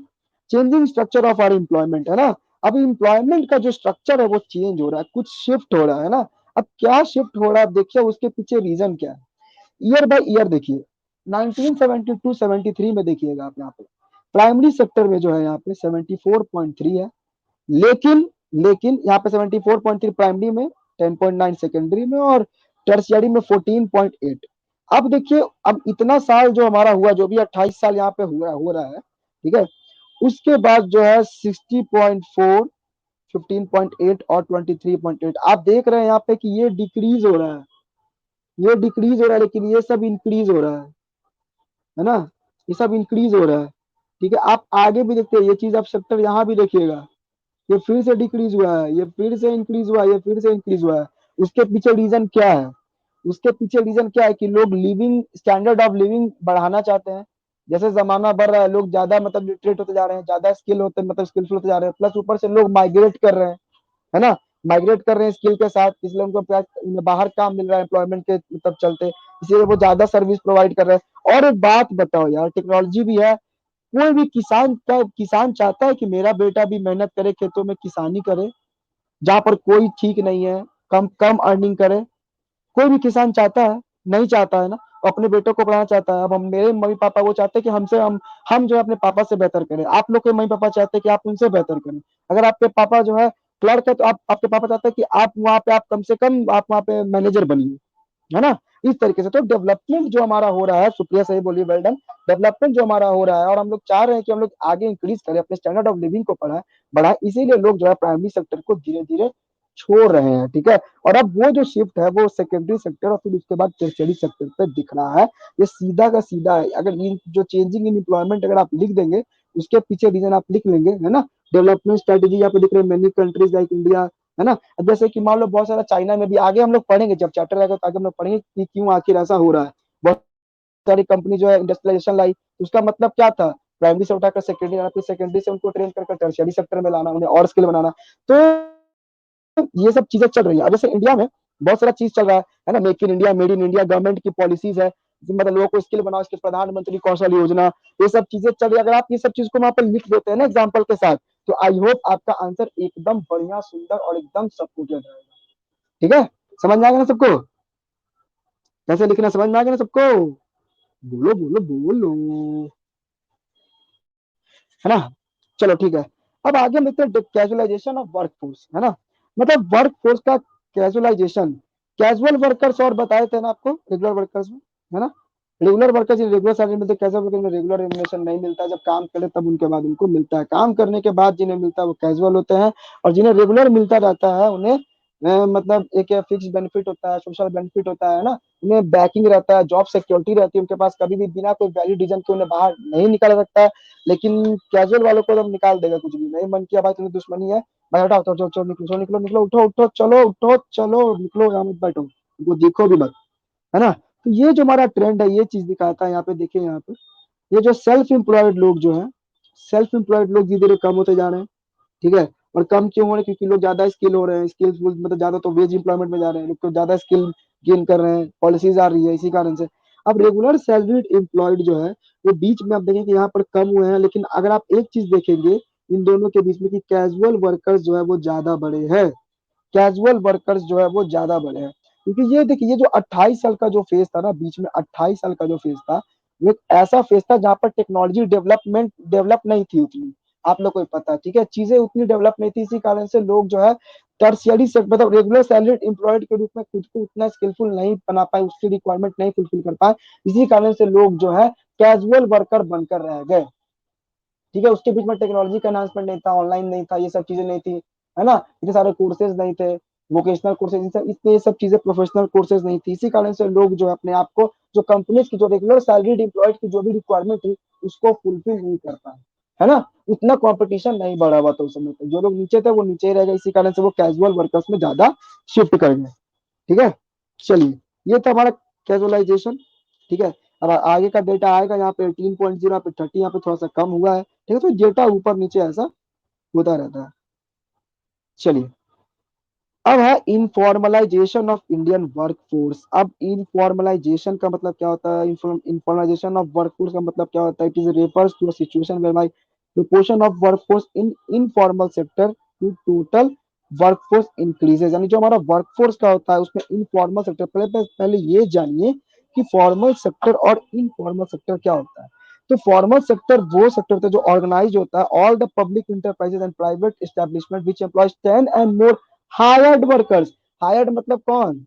changing structure of our employment, है ना? अभी एम्प्लॉयमेंट का जो स्ट्रक्चर है वो चेंज हो रहा है, कुछ शिफ्ट हो रहा है ना? अब क्या शिफ्ट हो रहा है, अब देखिए उसके पीछे रीजन क्या है। ईयर बाय ईयर देखिए, 1972-73 में देखिएगा आप यहाँ पे, प्राइमरी सेक्टर में जो है यहाँ पे 74.3 है। लेकिन लेकिन यहाँ पे 74.3 प्राइमरी में, 10.9 सेकेंडरी में, और टर्शियरी में 14.8। अब देखिए, अब इतना साल जो हमारा हुआ, जो भी 28 साल यहाँ पे हुआ हो रहा है, ठीक है, उसके बाद जो है 60.4, 15.8 और 23.8, आप देख रहे हैं यहाँ पे कि ये डिक्रीज हो रहा है, ये डिक्रीज हो रहा है, लेकिन ये सब इंक्रीज हो रहा है ना? ये सब इंक्रीज हो रहा है। ठीक है, आप आगे भी देखते हैं ये चीज, आप सेक्टर यहाँ भी देखिएगा, ये फिर से डिक्रीज हुआ है, ये फिर से इंक्रीज हुआ है, ये फिर से इंक्रीज हुआ है। उसके पीछे रीजन क्या है? उसके पीछे रीजन क्या है कि लोग लिविंग स्टैंडर्ड ऑफ लिविंग बढ़ाना चाहते हैं। जैसे जमाना बढ़ रहा है, लोग ज्यादा मतलब लिटरेट होते जा रहे हैं, ज्यादा स्किल होते मतलब स्किलफुल होते जा रहे हैं, प्लस ऊपर से लोग माइग्रेट कर रहे हैं, है ना? माइग्रेट कर रहे हैं स्किल के साथ, इसलिए उनको बाहर काम मिल रहा है एम्प्लॉयमेंट के मतलब चलते, इसलिए वो ज्यादा सर्विस प्रोवाइड कर रहे हैं। और एक बात बताओ यार, टेक्नोलॉजी भी है, कोई भी किसान चाहता है कि मेरा बेटा भी मेहनत करे, खेतों में किसानी करे, जहां पर कोई ठीक नहीं है, कम कम अर्निंग करे? कोई भी किसान चाहता है? नहीं चाहता है ना? वो अपने बेटों को पढ़ाना चाहता है। अब हम, मेरे मम्मी पापा वो चाहते हैं कि हमसे हम जो है अपने पापा से बेहतर करें, आप लोग के मम्मी पापा चाहते हैं कि आप उनसे बेहतर करें। अगर आपके पापा जो है क्लर्क है, तो आप, आपके पापा चाहते हैं कि आप वहां पे, आप कम से कम आप वहां पे मैनेजर बनिए, है ना? इस तरीके से तो डेवलपमेंट जो हमारा हो रहा है, सुप्रिया सही बोलिए, वेल डन। डेवलपमेंट जो हमारा हो रहा है, और हम लोग चाह रहे हैं कि हम लोग आगे इंक्रीज करें, अपने स्टैंडर्ड ऑफ लिविंग को बढ़ाए, इसीलिए लोग जो है प्राइमरी सेक्टर को धीरे धीरे छोड़ रहे हैं। ठीक है, और अब वो जो शिफ्ट है वो सेकेंडरी सेक्टर और फिर उसके बाद टर्शियरी सेक्टर पे दिख रहा है। ये सीधा का सीधा है। अगर इन जो चेंजिंग इन एम्प्लॉयमेंट अगर आप लिख देंगे, उसके पीछे रीजन आप लिख लेंगे, है ना? डेवलपमेंट स्ट्रेटेजी यहाँ पे दिख रहे हैं, मेनी कंट्रीज लाइक इंडिया, है ना? जैसे कि मान लो बहुत सारा चाइना में भी, आगे हम लोग पढ़ेंगे जब चैप्टर आएगा तो आगे हम लोग पढ़ेंगे कि क्यों आखिर ऐसा हो रहा है। बहुत सारी कंपनी जो है इंडस्ट्रियलाइजेशन लाई, उसका मतलब क्या था? प्राइमरी से उठाकर सेकेंडरी आना, फिर सेकेंडरी से उनको ट्रेन कर टर्शियरी सेक्टर में लाना, उन्हें और स्किल बनाना। तो ये सब चीजें चल रही है। अब जैसे इंडिया में बहुत सारा चीज चल रहा है ना? Make in India, made in India, government की पॉलिसीज है, मतलब लोगों को स्किल बनाओ, इसके प्रधानमंत्री कौशल योजना, ये सब चीजें चल रही है। अगर आप ये सब चीज को वहां पर लिख देते हैं ना एग्जाम्पल के साथ, तो आई होप आपका आंसर एकदम बढ़िया, सुंदर और एकदम सपोर्टेड रहेगा। ठीक है, समझ में आ गया ना सबको? कैसे लिखना समझ में आ गया ना सबको? बोलो बोलो बोलो, है ना? चलो ठीक है, अब आगे हम देखते हैं कैजुअलाइजेशन ऑफ वर्क फोर्स, है ना? मतलब वर्क फोर्स का कैजुअलाइजेशन। कैजुअल वर्कर्स और बताए थे ना आपको, रेगुलर वर्कर्स में, है ना? रेगुलर वर्कर्स रेगुलर सैलरी मिलती है, कैजुअल वर्कर में रेगुलर रेमुनेशन नहीं मिलता, जब काम करे तब उनके बाद उनको मिलता है, काम करने के बाद जिन्हें मिलता है वो कैजुअल होते हैं। और जिन्हें रेगुलर मिलता रहता है उन्हें मतलब एक फिक्स बेनिफिट होता है, सोशल बेनिफिट होता है ना, उन्हें बैकिंग रहता है, जॉब सिक्योरिटी रहती है उनके पास, कभी भी बिना कोई वैलिड रीजन के उन्हें बाहर नहीं निकाला सकता है। लेकिन कैजुअल वालों को तो निकाल देगा, कुछ भी नहीं मन किया भाई तुम्हें दुश्मनी है, भाई हटाओ, चलो चलो चलो, निकलो निकलो निकलो, उठो उठो, चलो उठो चलो निकलो, यहाँ मत बैठो, उनको देखो भी मत, है ना? तो ये जो हमारा ट्रेंड है, ये चीज दिखाता है यहाँ पे। देखिए यहाँ पे, ये जो सेल्फ एम्प्लॉयड लोग जो है, सेल्फ एम्प्लॉयड लोग धीरे धीरे कम होते जा रहे हैं। ठीक है। और कम क्यों हो रहे हैं? क्योंकि लोग ज्यादा स्किल हो रहे हैं, स्किल मतलब ज्यादा तो वेज इंप्लॉयमेंट में जा रहे हैं, लोग तो ज्यादा स्किल गेन कर रहे हैं, पॉलिसीज आ रही है इसी कारण से। अब रेगुलर सैलरीड एम्प्लॉयड जो है वो बीच में आप देखें कि यहाँ पर कम हुए हैं, लेकिन अगर आप एक चीज देखेंगे इन दोनों के बीच में कि कैजुअल वर्कर्स जो है वो ज्यादा बड़े हैं। कैजुअल वर्कर्स जो है वो ज्यादा बड़े हैं, क्योंकि ये देखिए, ये जो 28 साल का जो फेज था ना, बीच में 28 साल का जो फेज था, वो एक ऐसा फेज था जहां पर टेक्नोलॉजी डेवलप नहीं थी उतनी। आप लोग को भी पता है, ठीक है, चीजें उतनी डेवलप नहीं थी, इसी कारण से लोग जो है टर्शियरी से मतलब रेगुलर सैलरीड एम्प्लॉयड के रूप में खुद को उतना स्किलफुल नहीं बना पाए, उसकी रिक्वायरमेंट नहीं फुलफिल कर पाए। इसी कारण से लोग जो है कैजुअल वर्कर बनकर रह गए। ठीक है, उसके बीच में टेक्नोलॉजी का अनाउंसमेंट नहीं था, ऑनलाइन नहीं था, ये सब चीजें नहीं थी, है ना, इतने सारे कोर्सेज नहीं थे, वोकेशनल कोर्सेज, इतने ये सब चीजें, प्रोफेशनल कोर्सेज नहीं थी। इसी कारण से लोग जो है अपने आप को, जो कंपनीज की जो रेगुलर सैलरीड एम्प्लॉयड की जो भी रिक्वायरमेंट थी उसको फुलफिल नहीं कर पाए, है ना। उतना कंपटीशन नहीं बढ़ा हुआ था उस समय पे, जो लोग नीचे थे वो नीचे ही रह गए, इसी कारण से वो कैजुअल वर्कर्स में ज्यादा शिफ्ट कर गए। ठीक है। चलिए, ये था हमारा कैजुअलाइजेशन। ठीक है। अब आगे का डेटा आएगा, यहाँ पे 18.0, यहाँ पे 30, यहाँ पे थोड़ा सा कम हुआ है। ठीक है, तो डेटा ऊपर नीचे ऐसा होता रहता है। चलिए, अब है इनफॉर्मलाइजेशन ऑफ इंडियन वर्कफोर्स। अब इनफॉर्मलाइजेशन का मतलब क्या होता है? इनफॉर्मलाइजेशन ऑफ वर्कफोर्स का मतलब क्या होता है? It is refers to a situation where by proportion of workforce in informal sector to total workforce increases. यानी जो हमारा वर्कफोर्स का होता है उसमें इनफॉर्मल सेक्टर, पहले ये जानिए कि फॉर्मल सेक्टर और इनफॉर्मल सेक्टर क्या होता है। तो फॉर्मल सेक्टर वो सेक्टर होता है जो ऑर्गेनाइज होता है, all the public enterprises and private establishment which employees 10 and more hired workers. Hired मतलब कौन?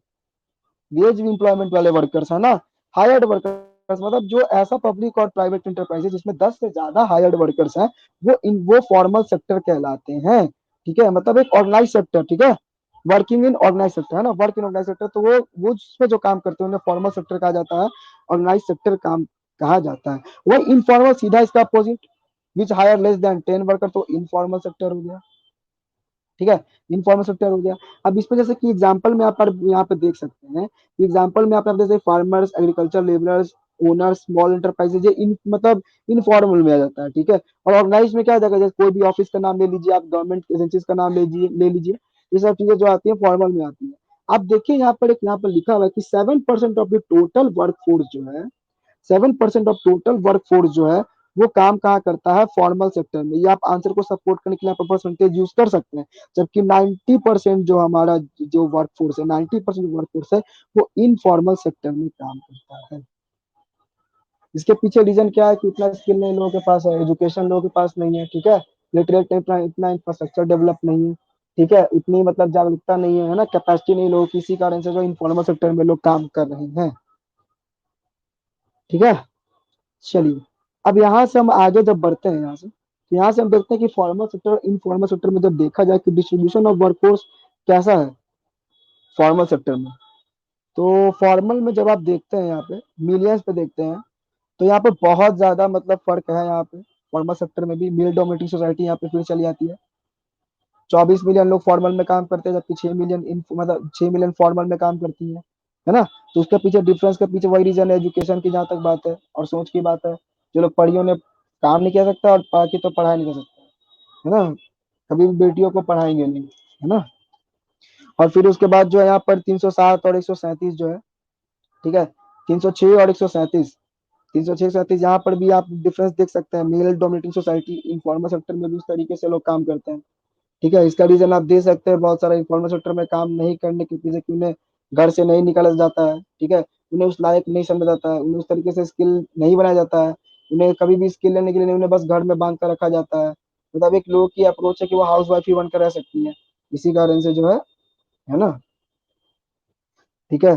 वेज एम्प्लॉयमेंट वाले वर्कर्स है ना। हायर्ड वर्कर्स मतलब जो ऐसा पब्लिक और प्राइवेट इंटरप्राइज है जिसमें 10 से ज्यादा हायर्ड वर्कर्स हैं, वो फॉर्मल सेक्टर कहलाते हैं। ठीक है, मतलब एक ऑर्गेनाइज सेक्टर। ठीक है, वर्किंग इन ऑर्गेनाइज सेक्टर, है ना, वर्क इन ऑर्गेनाइज सेक्टर, तो वो उसमें जो काम करते हैं उन्हें फॉर्मल सेक्टर कहा जाता है, ऑर्गेनाइज सेक्टर काम कहा जाता है। वो इनफॉर्मल सीधा इसका opposite, which hire less than 10 worker, तो इनफॉर्मल सेक्टर हो गया। ठीक है, इनफॉर्मल सेक्टर हो गया। अब इसमें जैसे कि एग्जांपल में आप यहाँ पे देख सकते हैं, एग्जांपल में आप जैसे farmers, agriculture labourers, owners, small enterprises, ये इन मतलब इनफॉर्मल में आ जाता है। ठीक है, और ऑर्गेनाइज में क्या आ जाएगा? जैसे कोई भी ऑफिस का नाम ले लीजिए, आप गवर्नमेंट एजेंसीज का नाम ले लीजिए, ये सब चीजें जो आती है फॉर्मल में आती है। आप देखिए यहाँ पर एक, यहाँ पर लिखा हुआ है कि 7% ऑफ द टोटल वर्कफोर्स जो है, 7% ऑफ टोटल वर्कफोर्स जो है वो काम कहाँ करता है? फॉर्मल सेक्टर में। ये आप आंसर को सपोर्ट करने के लिए आप परसेंटेज यूज कर सकते हैं। जबकि 90% जो हमारा जो वर्कफोर्स है, 90% वर्कफोर्स है वो इनफॉर्मल सेक्टर में काम करता है। इसके पीछे रीजन क्या है? कि उतना स्किल नहीं लोगों के पास है, एजुकेशन लोगों के पास नहीं है। ठीक है, लिटरेट नहीं, इतना इंफ्रास्ट्रक्चर डेवलप नहीं है। ठीक है, उतनी मतलब जागरूकता नहीं है ना, कैपेसिटी नहीं लोगों की, इसी कारण से जो इनफॉर्मल सेक्टर में लोग काम कर रहे हैं। ठीक है। चलिए, अब यहाँ से हम आगे जब बढ़ते हैं, यहाँ से तो यहाँ से हम देखते हैं कि फॉर्मल सेक्टर और इनफॉर्मल सेक्टर में जब देखा जाए कि डिस्ट्रीब्यूशन ऑफ वर्कफोर्स कैसा है फॉर्मल सेक्टर में। तो फॉर्मल में जब आप देखते हैं यहाँ पे मिलियंस पे देखते हैं, तो यहाँ पे बहुत ज्यादा मतलब फर्क है। यहाँ पे फॉर्मल सेक्टर में भी मेल डोमिनेटिंग सोसाइटी यहाँ पे फिर चली आती है। 24 मिलियन लोग फॉर्मल में काम करते हैं, जबकि 6 मिलियन मतलब 6 मिलियन फॉर्मल में काम करती है ना। तो उसके पीछे डिफरेंस के पीछे वही रीजन है, एजुकेशन की जहाँ तक बात है और सोच की बात है। जो लोग पढ़ी उन्हें काम नहीं कर सकता, और बाकी तो पढ़ाई नहीं कर सकता, है ना, कभी भी बेटियों को पढ़ाएंगे नहीं, है ना। और फिर उसके बाद जो है यहाँ पर 307 और 137 जो है, ठीक है, 306 और 137, 306 37, यहाँ पर भी आप डिफरेंस देख सकते हैं। Male dominating society informal sector में भी उस तरीके से लोग काम करते हैं। ठीक है, इसका रीजन आप दे सकते हैं, बहुत सारा इन्फॉर्मल सेक्टर में काम नहीं करने के पीछे कि उन्हें घर से नहीं निकाला जाता है। ठीक है, उन्हें उस लायक नहीं समझा जाता है, उन्हें उस तरीके से स्किल नहीं बनाया जाता है, उन्हें कभी भी स्किल लेने के लिए नहीं, उन्हें बस घर में बांध कर रखा जाता है। मतलब एक लोग की अप्रोच है कि वो हाउस वाइफ ही बनकर रह सकती है, इसी कारण से जो है ना। ठीक है,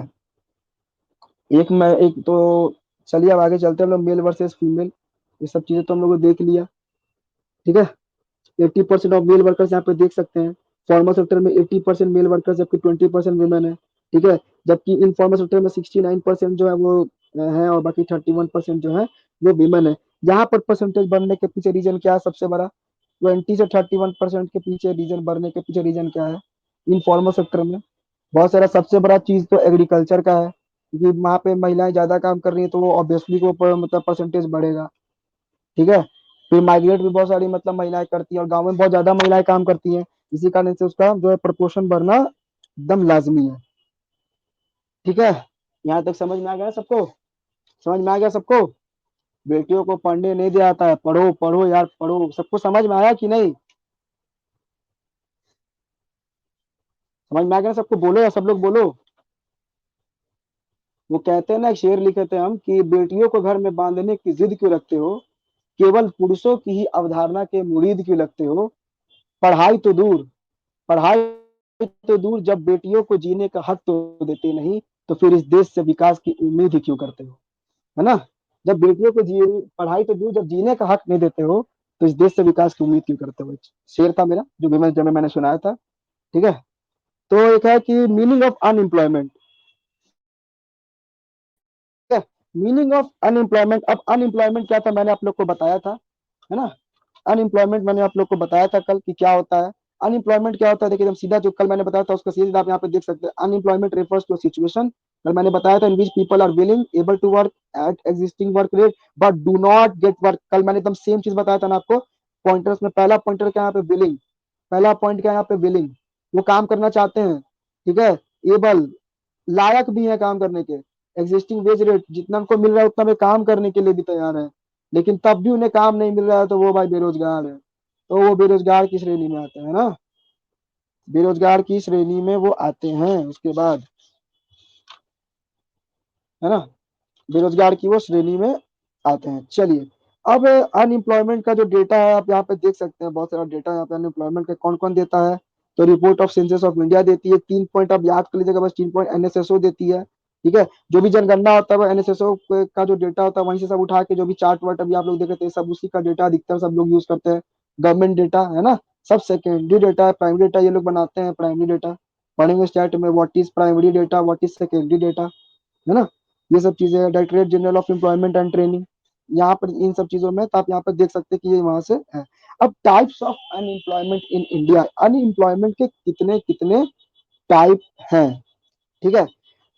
एक तो चलिए अब आगे चलते हैं हम लोग, मेल वर्सेस फीमेल, ये सब चीजें तो हम लोग को देख लिया। ठीक है, 80% ऑफ मेल वर्कर्स यहाँ पे देख सकते हैं। फॉर्मल सेक्टर में 80% मेल वर्कर्स, जबकि 20% वुमेन है। ठीक है, जबकि इनफॉर्मल सेक्टर में 69% जो है वो है, और बाकी 31% जो है वो विमेन है। यहाँ पर परसेंटेज बढ़ने के पीछे रीजन क्या है? सबसे बड़ा 20 से 31% के पीछे रीजन, बढ़ने के पीछे रीजन क्या है? इनफॉर्मल सेक्टर में बहुत सारा, सबसे बड़ा चीज तो एग्रीकल्चर का है, क्योंकि वहाँ पे महिलाएं ज्यादा काम कर रही है, तो वो ऑब्वियसली को मतलब परसेंटेज बढ़ेगा। ठीक है, फिर माइग्रेट भी बहुत सारी मतलब महिलाएं करती हैं, और गाँव में बहुत ज्यादा महिलाएं काम करती हैं, इसी कारण से उसका जो है प्रपोर्शन बढ़ना एकदम लाजमी है। ठीक है, यहाँ तक समझ में आ गया सबको? समझ में आ गया सबको? बेटियों को पढ़ने नहीं दिया जाता है, पढ़ो पढ़ो यार पढ़ो। सबको समझ में आया कि नहीं? समझ में आ गया सबको? बोलो या सब लोग बोलो। वो कहते हैं ना, एक शेर लिखे थे हम कि बेटियों को घर में बांधने की जिद क्यों रखते हो, केवल पुरुषों की ही अवधारणा के मुरीद क्यों लगते हो। पढ़ाई तो दूर, पढ़ाई तो दूर, जब बेटियों को जीने का हक तो देते नहीं, तो फिर इस देश से विकास की उम्मीद ही क्यों करते हो। है ना? जब बेटियों को जी, पढ़ाई तो दूर, जब जीने का हक नहीं देते हो, तो इस देश से विकास की उम्मीद क्यों करते हो। शेर था मेरा, जो भी जब मैंने सुनाया था। ठीक है। तो एक है कि meaning of unemployment. Meaning of unemployment, अब अनएम्प्लॉयमेंट क्या था मैंने आप लोग को बताया था, है ना? अनएम्प्लॉयमेंट मैंने आप लोग को बताया था कल कि क्या होता है। अनएम्प्लॉयमेंट क्या होता है, देखिए एकदम सीधा, जो कल मैंने बताया था उसका सीरीज आप यहाँ पे देख सकते हैं। अनएम्प्लॉयमेंट रेफर्स टू सिचुएशन, कल मैंने बताया था, in which people are willing able to work at existing work rate but do not get work. कल मैंने एकदम सेम चीज बताया था ना आपको। पॉइंटर्स में पहला पॉइंटर क्या है यहाँ पे, विलिंग। पहला पॉइंट क्या है यहाँ पे, विलिंग। वो काम करना चाहते हैं। ठीक है। एबल, लायक भी है काम करने के। एग्जिस्टिंग वेज रेट, जितना उनको मिल रहा है उतना में काम करने के लिए भी तैयार है। लेकिन तब भी उन्हें काम नहीं मिल रहा है, तो वो भाई बेरोजगार है। तो वो बेरोजगार की श्रेणी में आते हैं ना, बेरोजगार की श्रेणी में वो आते हैं उसके बाद, है ना? बेरोजगार की वो श्रेणी में आते हैं। चलिए, अब अनएम्प्लॉयमेंट का जो डेटा है आप यहाँ पे देख सकते हैं, बहुत सारा डेटा यहाँ पे अनएम्प्लॉयमेंट का कौन कौन देता है। तो report of census of India देती है, 3 पॉइंट आप याद कर लीजिएगा बस, 3 पॉइंट एनएसएसओ देती है। ठीक है। जो भी जनगणना होता है वो एनएसएसओ का जो डेटा होता है वहीं से सब उठा के, जो भी चार्ट वार्ट अभी आप लोग देख रहे थे, सब उसी का डेटा अधिकतर सब लोग यूज करते हैं। गवर्नमेंट डेटा है ना, सब सेकेंडरी डेटा है, प्राइमरी डेटा ये लोग बनाते हैं, प्राइमरी डेटा पढ़ेंगे स्टार्ट में, what is primary data, what is secondary data, है ना? ये सब चीजें, directorate general of employment and training, यहाँ पर इन सब चीजों में तो आप यहाँ पर देख सकते हैं कि ये वहां से है। अब types of unemployment in India, unemployment के कितने कितने टाइप हैं। ठीक है।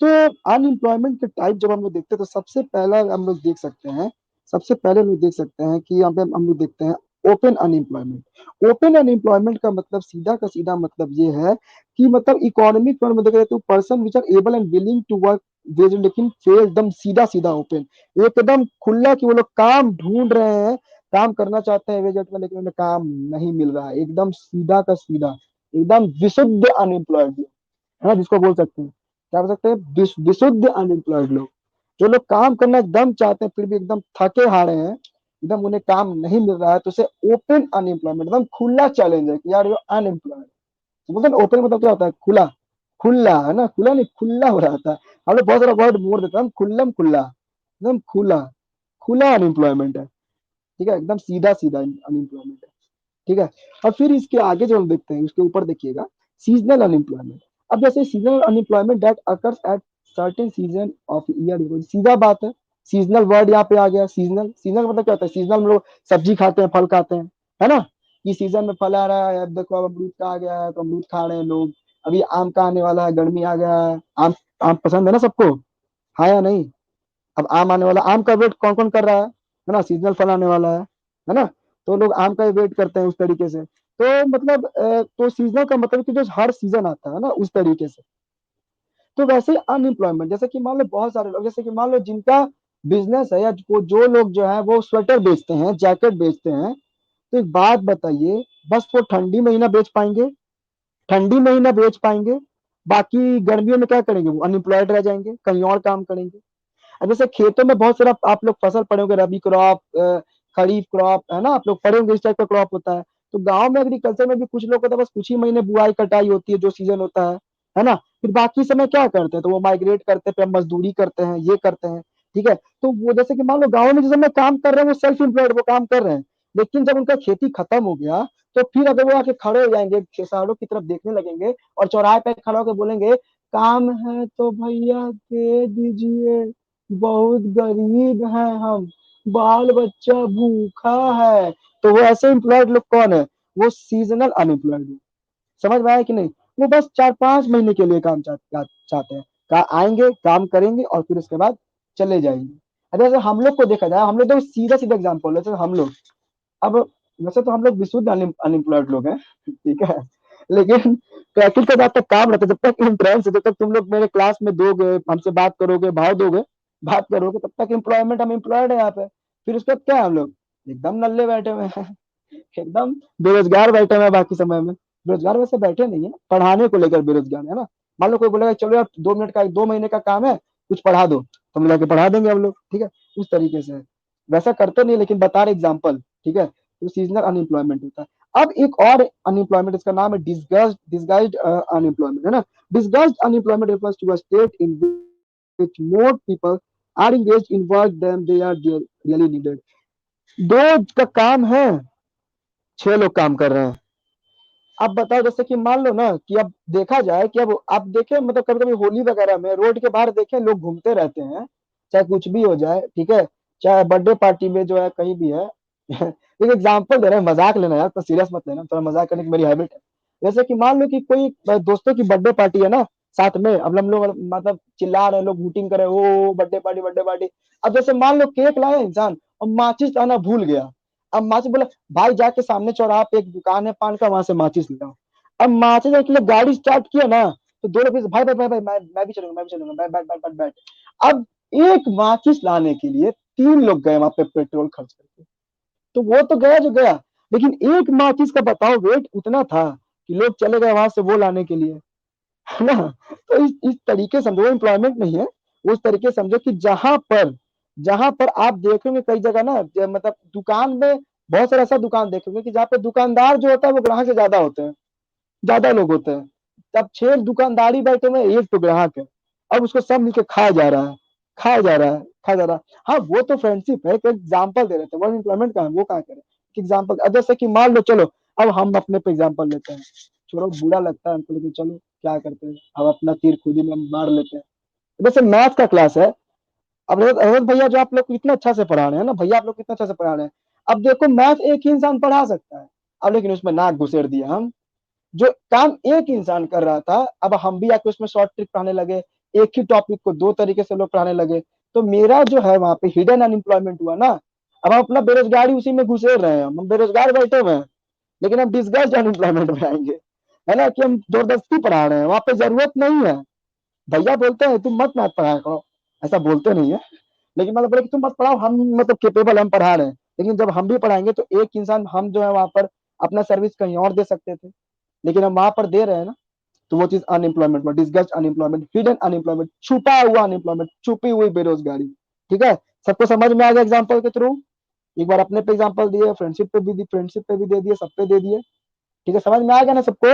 तो अनएम्प्लॉयमेंट के टाइप जब हम लोग देखते हैं, तो सबसे पहला हम लोग देख सकते हैं, सबसे पहले हम लोग देख सकते हैं कि यहाँ पे हम लोग देखते हैं ओपन अनएम्प्लॉयमेंट। ओपन अनएम्प्लॉयमेंट का मतलब सीधा का सीधा मतलब ये है कि मतलब इकोनॉमिक टर्म में देखा तो person which are able and willing to work wage, लेकिन फेल, एकदम सीधा सीधा ओपन, एकदम खुला कि वो लोग काम ढूंढ रहे हैं, काम करना चाहते हैं वेजेट में, लेकिन उन्हें काम नहीं मिल रहा है, एकदम सीधा का सीधा, एकदम विशुद्ध अनएम्प्लॉयड, है ना, जिसको बोल सकते हैं, क्या बोल सकते हैं, विशुद्ध अनएम्प्लॉयड लोग। जो लोग काम करना एकदम चाहते हैं फिर भी एकदम थके हारे हैं, एकदम उन्हें काम नहीं मिल रहा है, तो उसे ओपन अनएम्प्लॉयमेंट, एकदम खुला चैलेंज है कि यार ये अनएम्प्लॉयड। तो बोलते हैं ओपन मतलब क्या होता है, खुला, खुला है ना, खुला नहीं खुला हो रहा था। हम लोग बहुत सारा वर्ड मोड़ देते हैं, हम खुल्लम खुल्ला, एकदम खुला, खुला अनएम्प्लॉयमेंट है। ठीक है, एकदम सीधा सीधा अनएम्प्लॉयमेंट है। ठीक है। और फिर इसके आगे जो हम देखते हैं उसके ऊपर देखिएगा, सीजनल अनएम्प्लॉयमेंट। अब जैसे seasonal unemployment that occurs at certain season of year, सीधा बात है। सीजनल वर्ड यहाँ पे आ गया, सीजनल, सीजनल मतलब क्या होता है, सीजनल में लोग सब्जी खाते हैं, फल खाते हैं, है ना? ये सीजन में फल आ रहा है, अब देखो अब अमरूद का आ गया है तो अमरूद खा रहे हैं लोग। अभी आम का आने वाला है, गर्मी आ गया है, आम, आम पसंद है ना सबको, हाँ या नहीं? अब आम आने वाला, आम का वेट कौन कौन कर रहा है ना, सीजनल फल आने वाला है ना? तो लोग आम का ही वेट करते हैं उस तरीके से। तो मतलब तो सीजनल का मतलब कि जो हर सीजन आता है ना उस तरीके से। तो वैसे अनएम्प्लॉयमेंट, जैसे कि मान लो बहुत सारे लोग, जैसे कि मान लो जिनका बिजनेस है, या जो लोग जो है वो स्वेटर बेचते हैं, जैकेट बेचते हैं, तो एक बात बताइए, बस वो ठंडी महीना बेच पाएंगे, ठंडी महीना बेच पाएंगे, बाकी गर्मियों में क्या करेंगे, वो अनएम्प्लॉयड रह जाएंगे, कहीं और काम करेंगे। अब जैसे खेतों में बहुत सारा आप लोग फसल पड़े होंगे, रबी क्रॉप, खरीफ क्रॉप, है ना, आप लोग पड़े होंगे, इस टाइप का क्रॉप होता है। तो गांव में एग्रीकल्चर में भी कुछ लोग होता है, बस कुछ ही महीने बुआई कटाई होती है, जो सीजन होता है ना? फिर बाकी समय क्या करते हैं, तो वो माइग्रेट करते हैं, फिर मजदूरी करते हैं, ये करते हैं। ठीक है। तो वो जैसे कि मान लो गाँव में जिस समय काम कर रहे हैं वो सेल्फ एम्प्लॉयड, वो काम कर रहे हैं, लेकिन जब उनका खेती खत्म हो गया, तो फिर अगर वो आके खड़े हो जाएंगे, शहरों की तरफ देखने लगेंगे और चौराहे पे खड़ा होकर बोलेंगे, काम है तो भैया दे दीजिए, बहुत गरीब हैं हम, बाल बच्चा भूखा है। तो वो ऐसे एम्प्लॉयड लोग कौन है, वो सीजनल अनएम्प्लॉयड है। समझ में आया कि नहीं? वो बस 4-5 महीने के लिए काम चाहते हैं, आएंगे काम करेंगे और फिर उसके बाद चले जाएंगे। अगर जैसे हम लोग को देखा जाए, हम लोग तो सीधा सीधा एग्जाम्पल है, हम लोग, अब वैसे तो हम लोग विशुद्ध अनएम्प्लॉयड लोग हैं, ठीक है, लेकिन प्रैक्टिस का जब तक काम रहता है, जब तक इंट्रेंस है, जब तक तुम लोग मेरे क्लास में दोगे, हमसे बात करोगे, भाव दोगे, बात करोगे, तब तक एम्प्लॉयमेंट, हम एम्प्लॉयड है यहाँ पे। फिर उसके बाद क्या है, हम लोग एकदम नल्ले बैठे हुए हैं, एकदम बेरोजगार बैठे हुए हैं बाकी समय में। बेरोजगार वैसे बैठे नहीं है, पढ़ाने को लेकर बेरोजगार है ना। मान लो कोई बोलेगा चलो यार 2 मिनट का, 2 महीने का काम है, कुछ पढ़ा दो, तो हम जाके पढ़ा देंगे हम लोग, ठीक है। उस तरीके से है। वैसा करते नहीं, लेकिन बता रहे एग्जाम्पल, ठीक है। तो सीजनल अनएम्प्लॉयमेंट होता है। अब एक और अनएम्प्लॉयमेंट, इसका नाम है डिसगाइज्ड अनएम्प्लॉयमेंट, है ना। Disguised unemployment refers to a state in which more people are engaged in work than they are really needed। दो का काम है, 6 लोग काम कर रहे हैं। अब बताओ, जैसे कि मान लो ना कि अब देखा जाए कि अब आप देखें, मतलब कभी कभी होली वगैरह में रोड के बाहर देखें, लोग घूमते रहते हैं, चाहे कुछ भी हो जाए, ठीक है, चाहे बर्थडे पार्टी में जो है, कहीं भी है। एक एग्जांपल दे रहे हैं, मजाक लेना यार, तो सीरियस मत लेना, थोड़ा मजाक करने की मेरी हैबिट है। जैसे कि मान लो कि कोई दोस्तों की बर्थडे पार्टी है ना, साथ में, अब हम लोग मतलब चिल्ला रहे हैं, लोग हूटिंग कर रहे हैं, ओ बर्थडे पार्टी, बर्थडे पार्टी। अब जैसे मान लो केक लाया इंसान और माचिस लाना भूल गया। अब माचिस बोला, भाई जाके सामने चौराहा पे एक दुकान है पान का, वहां से माचिस ले आओ। अब माचिस के लिए गाड़ी स्टार्ट किया ना, तो दोनों पीछे, भाई भाई भाई भाई, मैं भी चलूंगा, मैं भी चलूंगा, बैठ बैठ बैठ बैठ बैठ। अब एक माचिस लाने के लिए 3 लोग गए वहां पे पेट्रोल खर्च करके। तो वो तो गया जो गया, लेकिन एक माचिस का बताओ वेट उतना था कि लोग चले गए वहां से वो लाने के लिए, है ना। तो इस तरीके से समझो, एम्प्लॉयमेंट नहीं है, उस तरीके से समझो कि जहां पर आप देखोगे कई जगह ना, मतलब दुकान में बहुत सारा ऐसा दुकान देखोगे कि जहाँ पे दुकानदार जो होता है वो ग्राहक से ज्यादा होते हैं, ज्यादा लोग होते हैं। तब 6 दुकानदारी बैठे हुए, एक तो ग्राहक है। अब उसको सब मिलके खाया जा रहा है, खाया जा रहा है, खाया जा रहा है। हाँ वो तो फ्रेंडशिप है, एक एग्जाम्पल दे रहे थे, वर्क एम्प्लॉयमेंट का है, वो कहा करें एग्जाम्पल। अब जैसे कि मान लो, चलो अब हम अपने पे एग्जाम्पल लेते हैं, छोड़ो बुरा लगता है हमको, लेकिन चलो क्या करते हैं, हम अपना तीर खुद ही में मार लेते हैं। जैसे मैथ का क्लास है, अब अहमद भैया जो आप लोग को इतना अच्छा से पढ़ा रहे हैं ना, भैया आप लोग कितना अच्छा से पढ़ा रहे हैं। अब देखो मैथ एक ही इंसान पढ़ा सकता है, अब लेकिन उसमें नाक घुसेड़ दिया हम। जो काम एक इंसान कर रहा था, अब हम भी आके उसमें शॉर्ट ट्रिक पढ़ाने लगे, एक ही टॉपिक को 2 तरीके से लोग पढ़ाने लगे। तो मेरा जो है वहां पे हिडन अनएम्प्लॉयमेंट हुआ ना। अब हम अपना बेरोजगारी उसी में घुसेड़ रहे हैं, हम बेरोजगार बैठे हुए हैं, लेकिन हम डिस्गस्ट अनएम्प्लॉयमेंट में आएंगे, है ना, कि हम जबरदस्ती पढ़ा रहे हैं, वहां पे जरूरत नहीं है। भैया बोलते हैं तुम मत मैथ पढ़ाया करो, ऐसा बोलते नहीं है, लेकिन मतलब बोले कि तुम मत पढ़ाओ, हम मतलब केपेबल, हम पढ़ा रहे हैं। लेकिन जब हम भी पढ़ाएंगे तो एक इंसान हम जो है वहां पर अपना सर्विस कहीं और दे सकते थे, लेकिन हम वहां पर दे रहे हैं ना। तो वो चीज अनएम्प्लॉयमेंट में, डिस्गस्ट अनएम्प्लॉयमेंट, हिडन अनएम्प्लॉयमेंट, छुपा हुआ अनएम्प्लॉयमेंट, छुपी हुई बेरोजगारी। ठीक है, सबको समझ में आ गया एग्जाम्पल के थ्रू। एक बार अपने पे एग्जाम्पल दिए, फ्रेंडशिप पे भी दे दिए, सब पे दे दिए। ठीक है, समझ में आ गया ना सबको।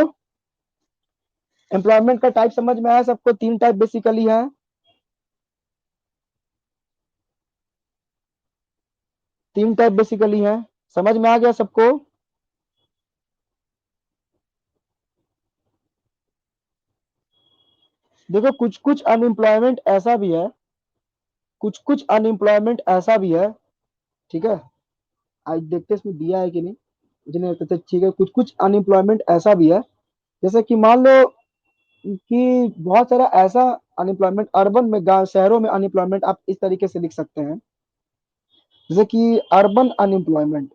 एम्प्लॉयमेंट का टाइप समझ में आया सबको, 3 टाइप बेसिकली है। 3 टाइप बेसिकली है, समझ में आ गया सबको। देखो कुछ कुछ अनएम्प्लॉयमेंट ऐसा भी है, कुछ कुछ अनएम्प्लॉयमेंट ऐसा भी है, ठीक है। आज देखते हैं इसमें दिया है कि नहीं, मुझे नहीं लगता, ठीक है। कुछ कुछ अनएम्प्लॉयमेंट ऐसा भी है, जैसे कि मान लो कि बहुत सारा ऐसा अनएम्प्लॉयमेंट अर्बन में, गांव शहरों में अनएम्प्लॉयमेंट आप इस तरीके से लिख सकते हैं। जैसे कि अर्बन अनएम्प्लॉयमेंट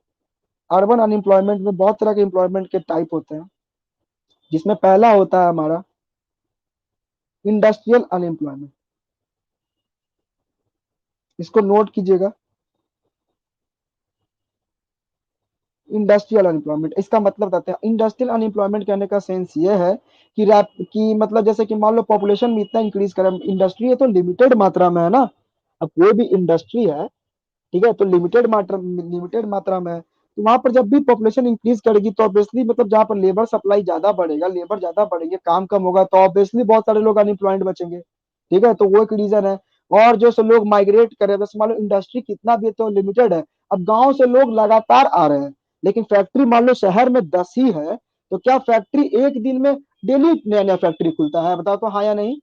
में बहुत तरह के एम्प्लॉयमेंट के टाइप होते हैं, जिसमें पहला होता है हमारा इंडस्ट्रियल अनएम्प्लॉयमेंट। इसको नोट कीजिएगा, इंडस्ट्रियल अनएम्प्लॉयमेंट, इसका मतलब बताते हैं। इंडस्ट्रियल अनएम्प्लॉयमेंट कहने का सेंस ये है कि रैप की मतलब, जैसे कि मान लो पॉपुलेशन में इतना इंक्रीज करें, इंडस्ट्री है तो लिमिटेड मात्रा में है ना। अब कोई भी इंडस्ट्री है, ठीक है, तो लिमिटेड मात्रा में है, तो वहां पर जब भी पॉपुलेशन इंक्रीज करेगी तो ऑब्वियसली, मतलब जहां पर लेबर सप्लाई ज्यादा बढ़ेगा, लेबर ज्यादा बढ़ेंगे, काम कम होगा, तो ऑब्वियसली बहुत सारे लोग अनएम्प्लॉयड बचेंगे। ठीक है, तो वो एक रीजन है। और जो सब लोग माइग्रेट करे, बस मान लो इंडस्ट्री कितना भी है तो लिमिटेड है। अब गांव से लोग लगातार आ रहे हैं, लेकिन फैक्ट्री मान लो शहर में 10 ही है, तो क्या फैक्ट्री एक दिन में डेली नया नया फैक्ट्री खुलता है, बताओ तो हाँ या नहीं।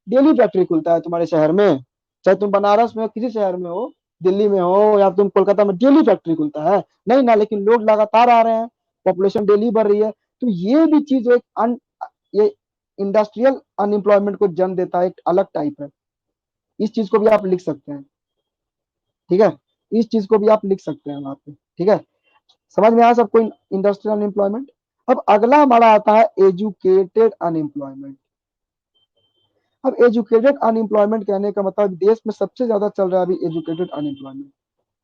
डेली फैक्ट्री खुलता है तुम्हारे शहर में, चाहे तुम बनारस में हो, किसी शहर में हो, दिल्ली में हो या तुम कोलकाता में, डेली फैक्ट्री खुलता है नहीं ना, लेकिन लोग लगातार आ रहे हैं, पॉपुलेशन डेली बढ़ रही है। तो ये भी चीज एक ये इंडस्ट्रियल अनएम्प्लॉयमेंट को जन्म देता है, एक अलग टाइप है। इस चीज को भी आप लिख सकते हैं, ठीक है, इस चीज को भी आप लिख सकते हैं वहां पे, ठीक है। समझ में आया सबको इंडस्ट्रियल अनएम्प्लॉयमेंट। अब अगला हमारा आता है एजुकेटेड अनएम्प्लॉयमेंट। अब एजुकेटेड अनएम्प्लॉयमेंट कहने का मतलब देश में सबसे ज्यादा चल रहा है अभी एजुकेटेड अनएम्प्लॉयमेंट।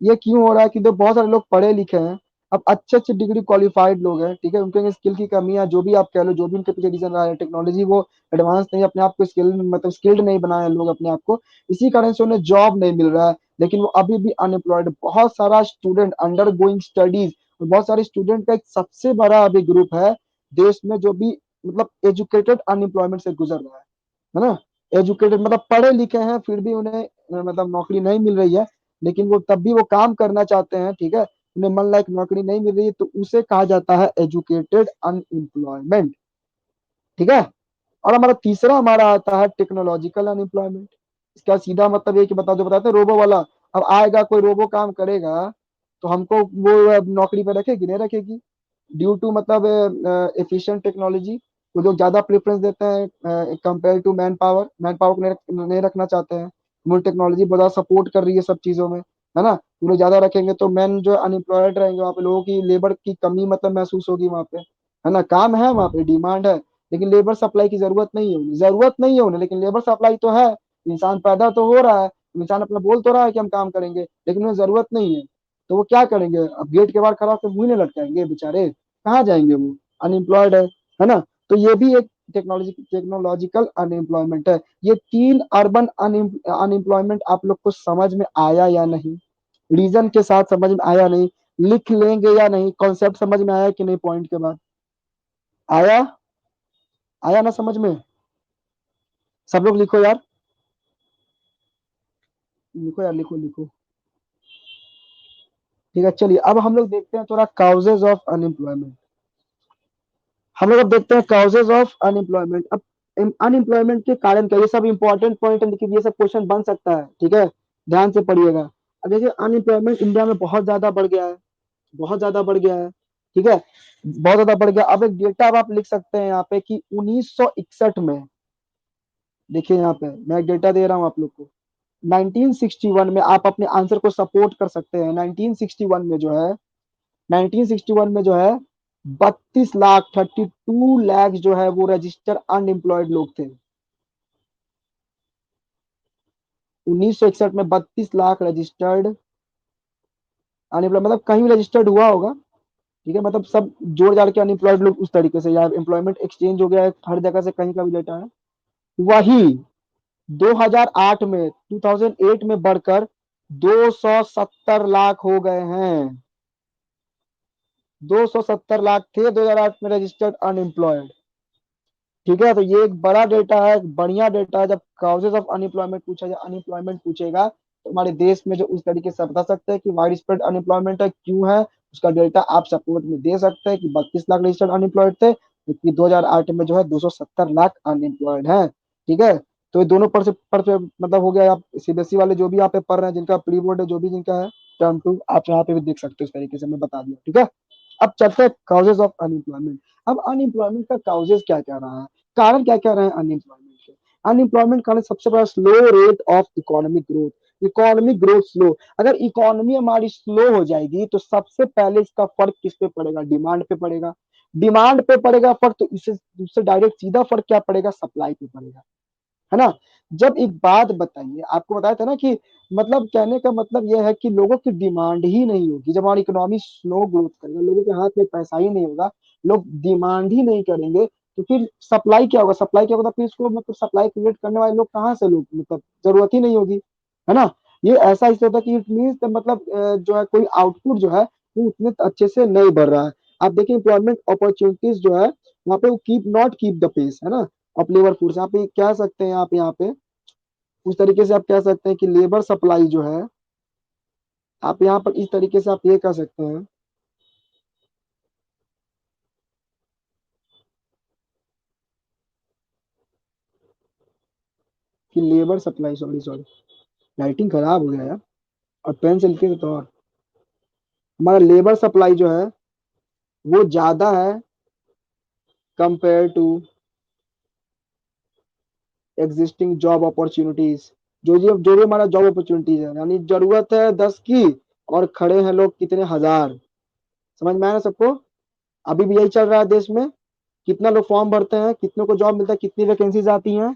ये क्यों हो रहा है कि तो बहुत सारे लोग पढ़े लिखे हैं, अब अच्छे अच्छे डिग्री क्वालिफाइड लोग हैं, ठीक है, उनके स्किल की कमी है, जो भी आप कह लो, जो भी उनके पीछे रीजन रहा है, टेक्नोलॉजी वो एडवांस नहीं, अपने आप को स्किल मतलब स्किल्ड नहीं बनाए लोग अपने आप को, इसी कारण से उन्हें जॉब नहीं मिल रहा है, लेकिन वो अभी भी अनएम्प्लॉयड। बहुत सारा स्टूडेंट अंडर गोइंग स्टडीज, और बहुत सारे स्टूडेंट का एक सबसे बड़ा अभी ग्रुप है देश में जो भी मतलब एजुकेटेड अनएम्प्लॉयमेंट से गुजर रहा है ना। एजुकेटेड मतलब पढ़े लिखे हैं फिर भी उन्हें मतलब नौकरी नहीं मिल रही है, लेकिन वो तब भी वो काम करना चाहते हैं, ठीक है, उन्हें मन लायक नौकरी नहीं मिल रही है, तो उसे कहा जाता है एजुकेटेड अनएम्प्लॉयमेंट, ठीक है। और हमारा तीसरा हमारा आता है टेक्नोलॉजिकल अनएम्प्लॉयमेंट। इसका सीधा मतलब ये कि बता जो बताते रोबो वाला, अब आएगा कोई रोबो काम करेगा तो हमको वो नौकरी पे रखेगी नहीं रखेगी, ड्यू टू मतलब एफिशिएंट टेक्नोलॉजी। वो लोग ज्यादा प्रेफरेंस देते हैं कंपेयर टू मैन पावर को नहीं रखना चाहते हैं। वो टेक्नोलॉजी बहुत ज्यादा सपोर्ट कर रही है सब चीजों में, है ना। वो लोग ज्यादा रखेंगे तो मैन जो अनएम्प्लॉयड रहेंगे वहाँ पे, लोगों की लेबर की कमी मतलब महसूस होगी वहाँ पे, है ना। काम है वहाँ पे, डिमांड है, लेकिन लेबर सप्लाई की जरूरत नहीं है उन्हें, लेकिन लेबर सप्लाई तो है। इंसान पैदा तो हो रहा है, इंसान अपना बोल तो रहा है कि हम काम करेंगे, लेकिन उन्हें जरूरत नहीं है। तो वो क्या करेंगे, अब गेट के बाहर खड़ा होकर मुंह नहीं लटकाएंगे बेचारे, कहाँ जाएंगे वो, अनएम्प्लॉयड है ना। तो ये भी एक टेक्नोलॉजिकल अनएम्प्लॉयमेंट है। ये तीन अर्बन अनएम्प्लॉयमेंट आप लोग को समझ में आया या नहीं, रीजन के साथ समझ में आया नहीं, लिख लेंगे या नहीं, कॉन्सेप्ट समझ में आया कि नहीं, पॉइंट के बाद आया, आया ना समझ में। सब लोग लिखो यार, लिखो यार, लिखो लिखो। ठीक है, चलिए अब हम लोग देखते हैं थोड़ा काउजेज ऑफ अनएम्प्लॉयमेंट। हम लोग अब देखते हैं काउजेज ऑफ अनएम्प्लॉयमेंट। अब अनएम्प्लॉयमेंट के कारण क्या, ये सब इंपॉर्टेंट पॉइंट है, लेकिन ये सब क्वेश्चन बन सकता है, ठीक है, ध्यान से पढ़िएगा। अब देखिए अनएम्प्लॉयमेंट इंडिया में बहुत ज्यादा बढ़ गया है, बहुत ज्यादा बढ़ गया है, ठीक है, बहुत ज्यादा बढ़ गया। अब एक डेटा अब आप लिख सकते हैं यहाँ पे कि 1961 में, देखिए यहाँ पे मैं एक डेटा दे रहा हूँ आप लोग को, 1961 में आप अपने आंसर को सपोर्ट कर सकते हैं। 1961 में जो है, 1961 में जो है 32 लाख 32 लाख जो है वो रजिस्टर अनएम्प्लॉयड लोग थे। 1961 में 32 लाख रजिस्टर्ड अनएम्प्लॉयड, मतलब कहीं भी रजिस्टर्ड हुआ होगा, ठीक है, मतलब सब जोड़ जाड़ के अनएम्प्लॉयड लोग उस तरीके से, यार एम्प्लॉयमेंट एक्सचेंज हो गया है हर जगह से, कहीं का भी डेटा है। वही 2008 में 2008 में बढ़कर 270 लाख हो गए हैं। 270 लाख थे 2008 में रजिस्टर्ड अनएम्प्लॉयड, ठीक है। तो ये एक बड़ा डेटा है, एक बढ़िया डेटा है। जब काउजेज ऑफ अनएम्प्लॉयमेंट पूछा जाए, अनएम्प्लॉयमेंट पूछेगा तो हमारे देश में जो उस तरीके से बता सकते हैं कि वाइड स्प्रेड अनएम्प्लॉयमेंट है, क्यों है, उसका डेटा आप सपोर्ट में दे सकते हैं कि 32 लाख रजिस्टर्ड अनएम्प्लॉयड थे, जबकि 2008 में जो है 270 लाख अनएम्प्लॉयड है, ठीक है। तो ये दोनों पर मतलब हो गया। आप सीबीएसई वाले जो भी यहाँ पे पढ़ रहे हैं, जिनका प्री बोर्ड है, जो भी जिनका है टर्म टू, आप यहाँ पे भी देख सकते हो, इस तरीके से मैं बता दिया, ठीक है। अब चलते हैं काउजेज ऑफ अनएम्प्लॉयमेंट। अब अनएम्प्लॉयमेंट का काउजेज क्या क्या रहा है, कारण क्या क्या रहे हैं अनएम्प्लॉयमेंट के। अनएम्प्लॉयमेंट कारण सबसे बड़ा slow rate of economic growth, economic growth slow. अगर इकोनॉमी हमारी स्लो हो जाएगी तो सबसे पहले इसका फर्क किस पे पड़ेगा, डिमांड पे पड़ेगा। डिमांड पे पड़ेगा फर्क, तो इससे उससे डायरेक्ट सीधा फर्क क्या पड़ेगा, सप्लाई पे पड़ेगा, है ना। जब एक बात बताइए, आपको बताया था ना कि मतलब कहने का मतलब यह है कि लोगों की डिमांड ही नहीं होगी, जब हमारी इकोनॉमी स्लो ग्रोथ करेगा, लोगों के हाथ में पैसा ही नहीं होगा, लोग डिमांड ही नहीं करेंगे, तो फिर सप्लाई क्या होगा, सप्लाई क्या होगा, फिर इसको मतलब सप्लाई क्रिएट करने वाले लोग कहाँ से, लोग मतलब जरूरत ही नहीं होगी, है ना। ये ऐसा इसलिए होता है कि इट मीन्स मतलब जो है कोई आउटपुट जो है वो उतने अच्छे से नहीं बढ़ रहा है। आप देखिए एम्प्लॉयमेंट अपॉर्चुनिटीज जो है वहाँ पे वो कीप द पेस, है ना, ऑफ लेबर फोर्स। आप ये कह सकते हैं, आप यहाँ पे उस तरीके से आप कह सकते हैं कि लेबर सप्लाई जो है, आप यहाँ पर इस तरीके से आप ये कह सकते हैं कि labour supply, sorry sorry, writing खराब हो गया यार, और पेन से लिखे तो और, हमारा लेबर सप्लाई जो है वो ज्यादा है compare to existing job opportunities. जो भी हमारा जॉब अपॉर्चुनिटीज है, यानी जरूरत है 10 की और खड़े हैं लोग कितने हजार, समझ में आया ना सबको? अभी भी यही चल रहा है देश में। कितना लोग फॉर्म भरते हैं, कितनों को जॉब मिलता है, कितनी वैकेंसीज आती हैं,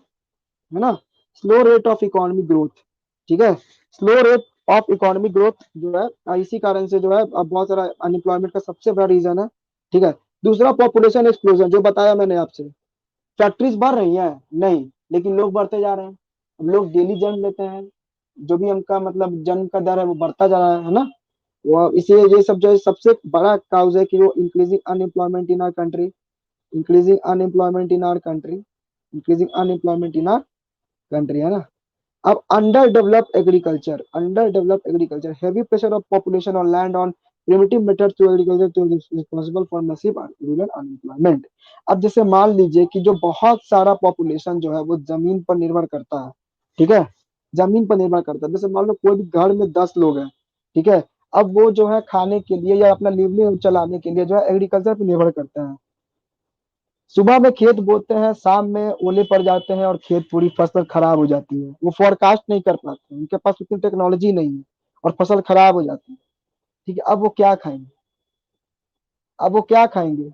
है ना? Slow rate of economic growth. ठीक है, slow rate of economic growth जो है, इसी कारण से जो है अब बहुत सारा अनएम्प्लॉयमेंट का सबसे बड़ा रीजन है। ठीक है। दूसरा, पॉपुलेशन एक्सप्लोजन, जो बताया मैंने आपसे। फैक्ट्रीज बढ़ रही हैं? नहीं, लेकिन लोग बढ़ते जा रहे हैं। अब लोग डेली जन्म लेते हैं, जो भी उनका मतलब जन्म का दर है वो बढ़ता जा रहा है ना? वो इसीलिए ये सब जो है सबसे बड़ा काउज है कि वो increasing unemployment in our country, increasing unemployment in our country, increasing unemployment in our country, है ना? अब under develop agriculture, heavy pressure of population on land on primitive method to agriculture to responsible for massive rural unemployment. अब जैसे मान लीजिए कि जो बहुत सारा पॉपुलेशन जो है वो जमीन पर निर्भर करता है। ठीक है, जमीन पर निर्भर करता है। जैसे मान लो कोई भी घर में 10 लोग हैं, ठीक है, अब वो जो है खाने के लिए या अपना लिवलीहुड चलाने के लिए जो है एग्रीकल्चर पर निर्भर करते हैं। सुबह में खेत बोते हैं, शाम में ओले पड़ जाते हैं और खेत पूरी फसल खराब हो जाती है। वो फोरकास्ट नहीं कर पाते, उनके पास उतनी टेक्नोलॉजी नहीं है, और फसल खराब हो जाती है। ठीक है, अब वो क्या खाएंगे? अब वो क्या खाएंगे?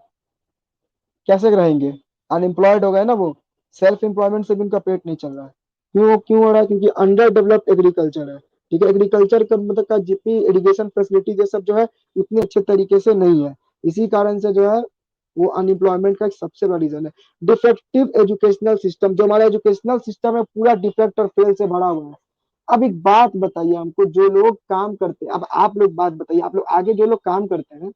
कैसे रहेंगे? अनएम्प्लॉयड हो गए ना वो। सेल्फ एम्प्लॉयमेंट से भी उनका पेट नहीं चल रहा है। क्यों क्यों हो रहा है? क्योंकि अंडर डेवलप्ड एग्रीकल्चर है। ठीक है, एग्रीकल्चर का मतलब का जितनी इरिगेशन फैसिलिटी ये सब जो है उतनी अच्छे तरीके से नहीं है। इसी कारण से जो है वो अनएम्प्लॉयमेंट का एक सबसे बड़ा रीजन है। डिफेक्टिव एजुकेशनल सिस्टम, जो हमारा एजुकेशनल सिस्टम है पूरा डिफेक्ट और फेल से भरा हुआ है। अब एक बात बताइए हमको, जो लोग काम करते हैं, अब आप लोग बात बताइए, आप लोग आगे जो लोग काम करते हैं,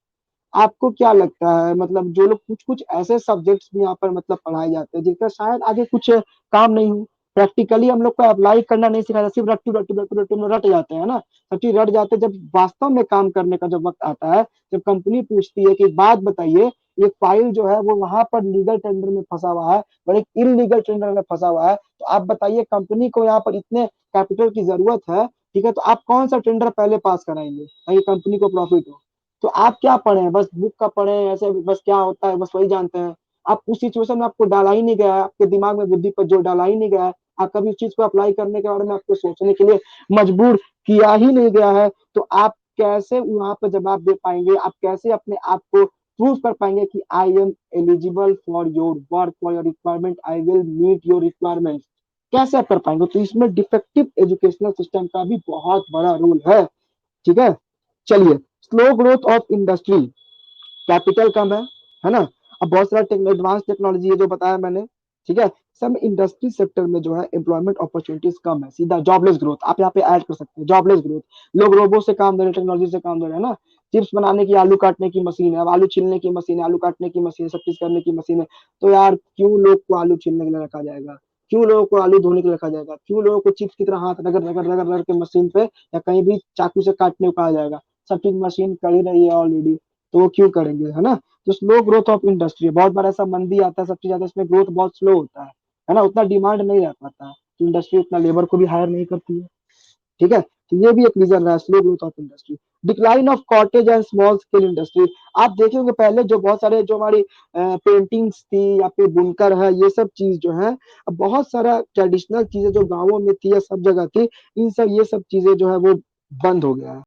आपको क्या लगता है मतलब जो लोग कुछ कुछ ऐसे सब्जेक्ट्स भी यहाँ पर मतलब पढ़ाए जाते हैं जिनका शायद आगे कुछ काम नहीं हो। प्रैक्टिकली हम लोग को अप्लाई करना नहीं सिखाया, सिर्फ रट्टू रट्टू रट्टू रट्टू में रट जाते हैं ना, सब चीज रट जाते हैं। जब वास्तव में काम करने का जब वक्त आता है, जब कंपनी पूछती है कि एक बात बताइए, एक फाइल जो है वो वहां पर लीगल टेंडर में फंसा हुआ है और एक इनलीगल टेंडर में फंसा हुआ है, तो आप बताइए कंपनी को यहाँ पर इतने कैपिटल की जरूरत है, ठीक है, तो आप कौन सा टेंडर पहले पास कराएंगे ताकि कंपनी को प्रॉफिट हो? तो आप क्या पढ़े हैं? बस बुक का पढ़े हैं ऐसे, बस क्या होता है बस वही जानते हैं। आप उस सिचुएशन में आपको डाला ही नहीं गया है, आपके दिमाग में बुद्धि पर जो डाला ही नहीं गया है, आप कभी उस चीज को अप्लाई करने के बारे में आपको सोचने के लिए मजबूर किया ही नहीं गया है, तो आप कैसे वहां पर जवाब दे पाएंगे? आप कैसे अपने आप को प्रूव कर पाएंगे कि I am eligible for your work, for your requirement, I will meet your requirement? कैसे आप कर पाएंगे? तो इसमें डिफेक्टिव एजुकेशनल सिस्टम का भी बहुत बड़ा रोल है। ठीक है, चलिए। Slow growth of industry, capital कम है ना? अब बहुत सारा एडवांस टेक्नोलॉजी है जो बताया मैंने। ठीक है, सब इंडस्ट्री सेक्टर में जो है एम्प्लॉयमेंट अपॉर्चुनिटीज कम है, सीधा जॉबलेस ग्रोथ आप यहाँ पे ऐड कर सकते हैं, जॉबलेस ग्रोथ। लोग रोबो से काम दे रहे हैं, टेक्नोलॉजी से काम दे रहे हैं ना। चिप्स बनाने की, आलू काटने की मशीन है, अब आलू छीलने की मशीन है, आलू काटने की मशीन है, सब चीज करने की मशीन है। तो यार क्यों लोग को आलू छीलने के लिए रखा जाएगा? क्यों लोगों को आलू धोने के लिए रखा जाएगा? क्यों लोगों को चिप्स की तरह हाथ रगड़ रगड़ रगड़ रगड़ के मशीन पे या कहीं भी चाकू से काटने को कहा जाएगा? सब चीज मशीन कर ही रही है ऑलरेडी, तो वो क्यों करेंगे, है ना? तो स्लो ग्रोथ ऑफ इंडस्ट्री, बहुत बार ऐसा मंदी आता है, सब चीज आता है, इसमें ग्रोथ बहुत स्लो होता है ना? उतना डिमांड नहीं रह पाता है, तो इंडस्ट्री उतना लेबर को भी हायर नहीं करती है। ठीक है, तो ये भी एक रीजन है slow growth of industry. Decline of cottage and small scale industry, आप देखेंगे पहले जो बहुत सारे जो हमारी पेंटिंग्स थी या फिर बुनकर है, ये सब चीज जो है, अब बहुत सारा ट्रेडिशनल चीजें जो गाँवों में थी या सब जगह थी, इन सब ये सब चीजें जो है वो बंद हो गया है।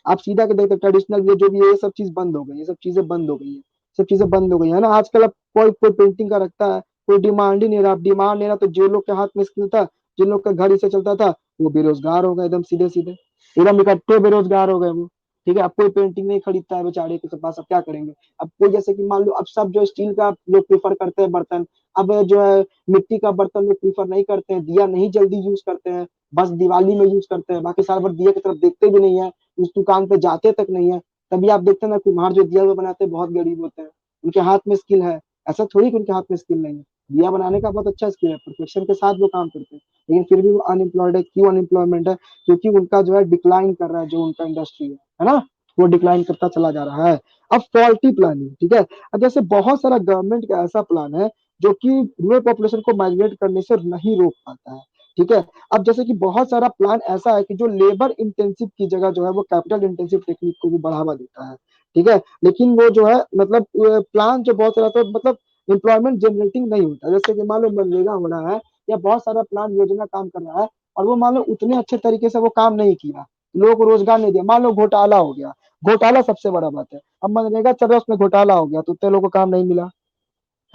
आप सीधा के देखते ट्रेडिशनल ये जो भी है ये सब चीज बंद हो गई, ये सब चीजें बंद हो गई है, सब चीजें बंद हो गई है ना? आजकल अब कोई कोई पेंटिंग का रखता है, कोई डिमांड ही नहीं रहा। डिमांड नहीं रहा तो जो लोग के हाथ में स्किल था, जिन लोग का घर इसे चलता था, वो बेरोजगार हो गए एकदम सीधे सीधे, एकदम इकट्ठे बेरोजगार हो गए वो। ठीक है, अब कोई पेंटिंग नहीं खरीदता है बेचारे के पास, अब क्या करेंगे? अब कोई जैसे कि मान लो अब सब जो स्टील का लोग प्रीफर करते हैं बर्तन, अब जो है मिट्टी का बर्तन लोग प्रीफर नहीं करते हैं, दिया नहीं जल्दी यूज करते हैं, बस दिवाली में यूज करते हैं, बाकी साल भर दिया की तरफ देखते भी नहीं है, उस दुकान पे जाते तक नहीं है। तभी आप देखते हैं ना कुम्हार जो दिया हुआ बनाते हैं बहुत गरीब होते हैं, उनके हाथ में स्किल है। ऐसा थोड़ी कि उनके हाथ में स्किल नहीं है, दिया बनाने का बहुत अच्छा स्किल है, परफेक्शन के साथ वो काम करते हैं, लेकिन फिर भी वो अनएम्प्लॉयड है। क्यों अनएम्प्लॉयमेंट है? क्योंकि उनका जो है डिक्लाइन कर रहा है, जो उनका इंडस्ट्री है ना, वो डिक्लाइन करता चला जा रहा है। अब फॉल्टी प्लानिंग, ठीक है, अब जैसे बहुत सारा गवर्नमेंट का ऐसा प्लान है जो कि रूरल पॉपुलेशन को माइग्रेट करने से नहीं रोक पाता है। ठीक है, अब जैसे कि बहुत सारा प्लान ऐसा है कि जो लेबर इंटेंसिव की जगह जो है वो कैपिटल इंटेंसिव टेक्निक को भी बढ़ावा देता है। ठीक है, लेकिन वो जो है मतलब प्लान जो बहुत सारा तो मतलब एम्प्लॉयमेंट जनरेटिंग नहीं होता। जैसे कि मान लो मनरेगा हो रहा है या बहुत सारा प्लान योजना काम कर रहा है और वो मान लो उतने अच्छे तरीके से वो काम नहीं किया, लोगों को रोजगार नहीं दिया, मान लो घोटाला हो गया, घोटाला सबसे बड़ा बात है। अब मनरेगा चल रहा है, उसमें घोटाला हो गया तो उतने लोगों को काम नहीं मिला,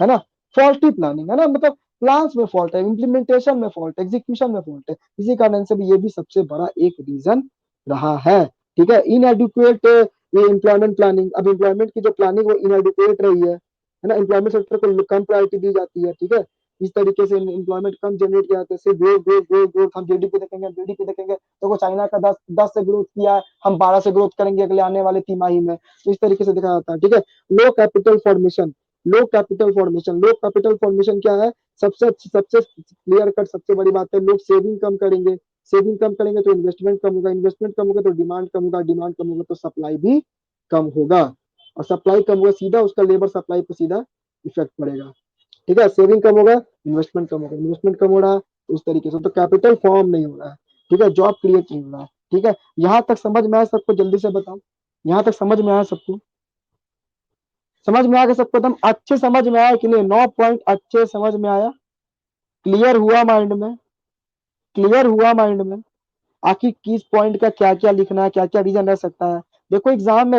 है ना। फॉल्टी प्लानिंग है ना, मतलब प्लान्स में फॉल्ट है, इम्प्लीमेंटेशन में फॉल्ट है, एग्जीक्यूशन में फॉल्ट है, इसी कारण से भी ये भी सबसे बड़ा एक रीजन रहा है। ठीक है, इनएडिक्वेट ये एम्प्लॉयमेंट प्लानिंग, अब एम्प्लॉयमेंट की जो प्लानिंग वो इनएडिक्वेट रही है ना, एम्प्लॉयमेंट सेक्टर को कम प्रायोरिटी दी जाती है। ठीक है, इस तरीके से एम्प्लॉयमेंट कम जनरेट किया जाता है, सिर्फ ग्रोथ ग्रोथ ग्रोथ ग्रोथ, हम जीडीपी देखेंगे, जीडीपी देखेंगे तो वो चाइना का 10 से ग्रोथ किया है, हम 12 से ग्रोथ करेंगे अगले आने वाले तिमाही में, तो इस तरीके से देखा जाता है। ठीक है, लो कैपिटल फॉर्मेशन, लो कैपिटल फॉर्मेशन, लो कैपिटल फॉर्मेशन क्या है, सबसे क्लियर कट सबसे बड़ी बात है, लोग सेविंग कम करेंगे, सेविंग कम करेंगे तो इन्वेस्टमेंट कम होगा, इन्वेस्टमेंट कम होगा तो डिमांड कम होगा, डिमांड कम होगा तो सप्लाई भी कम होगा, और सप्लाई कम होगा सीधा उसका लेबर सप्लाई पर सीधा इफेक्ट पड़ेगा। ठीक है, सेविंग कम होगा, इन्वेस्टमेंट कम होगा, इन्वेस्टमेंट कम हो रहा है तो उस तरीके से तो कैपिटल फॉर्म नहीं हो रहा है। ठीक है, जॉब क्रिएट नहीं हो रहा है। ठीक है, यहाँ तक समझ में आया सबको, जल्दी से बताओ, यहाँ तक समझ में आया सबको, समझ में आ गया सबको, एकदम अच्छे समझ में आया कि नहीं, 9 पॉइंट अच्छे समझ में आया, क्लियर हुआ माइंड में, क्लियर हुआ माइंड में, आखिर किस पॉइंट का क्या क्या लिखना है, क्या क्या रीजन रह सकता है। देखो एग्जाम में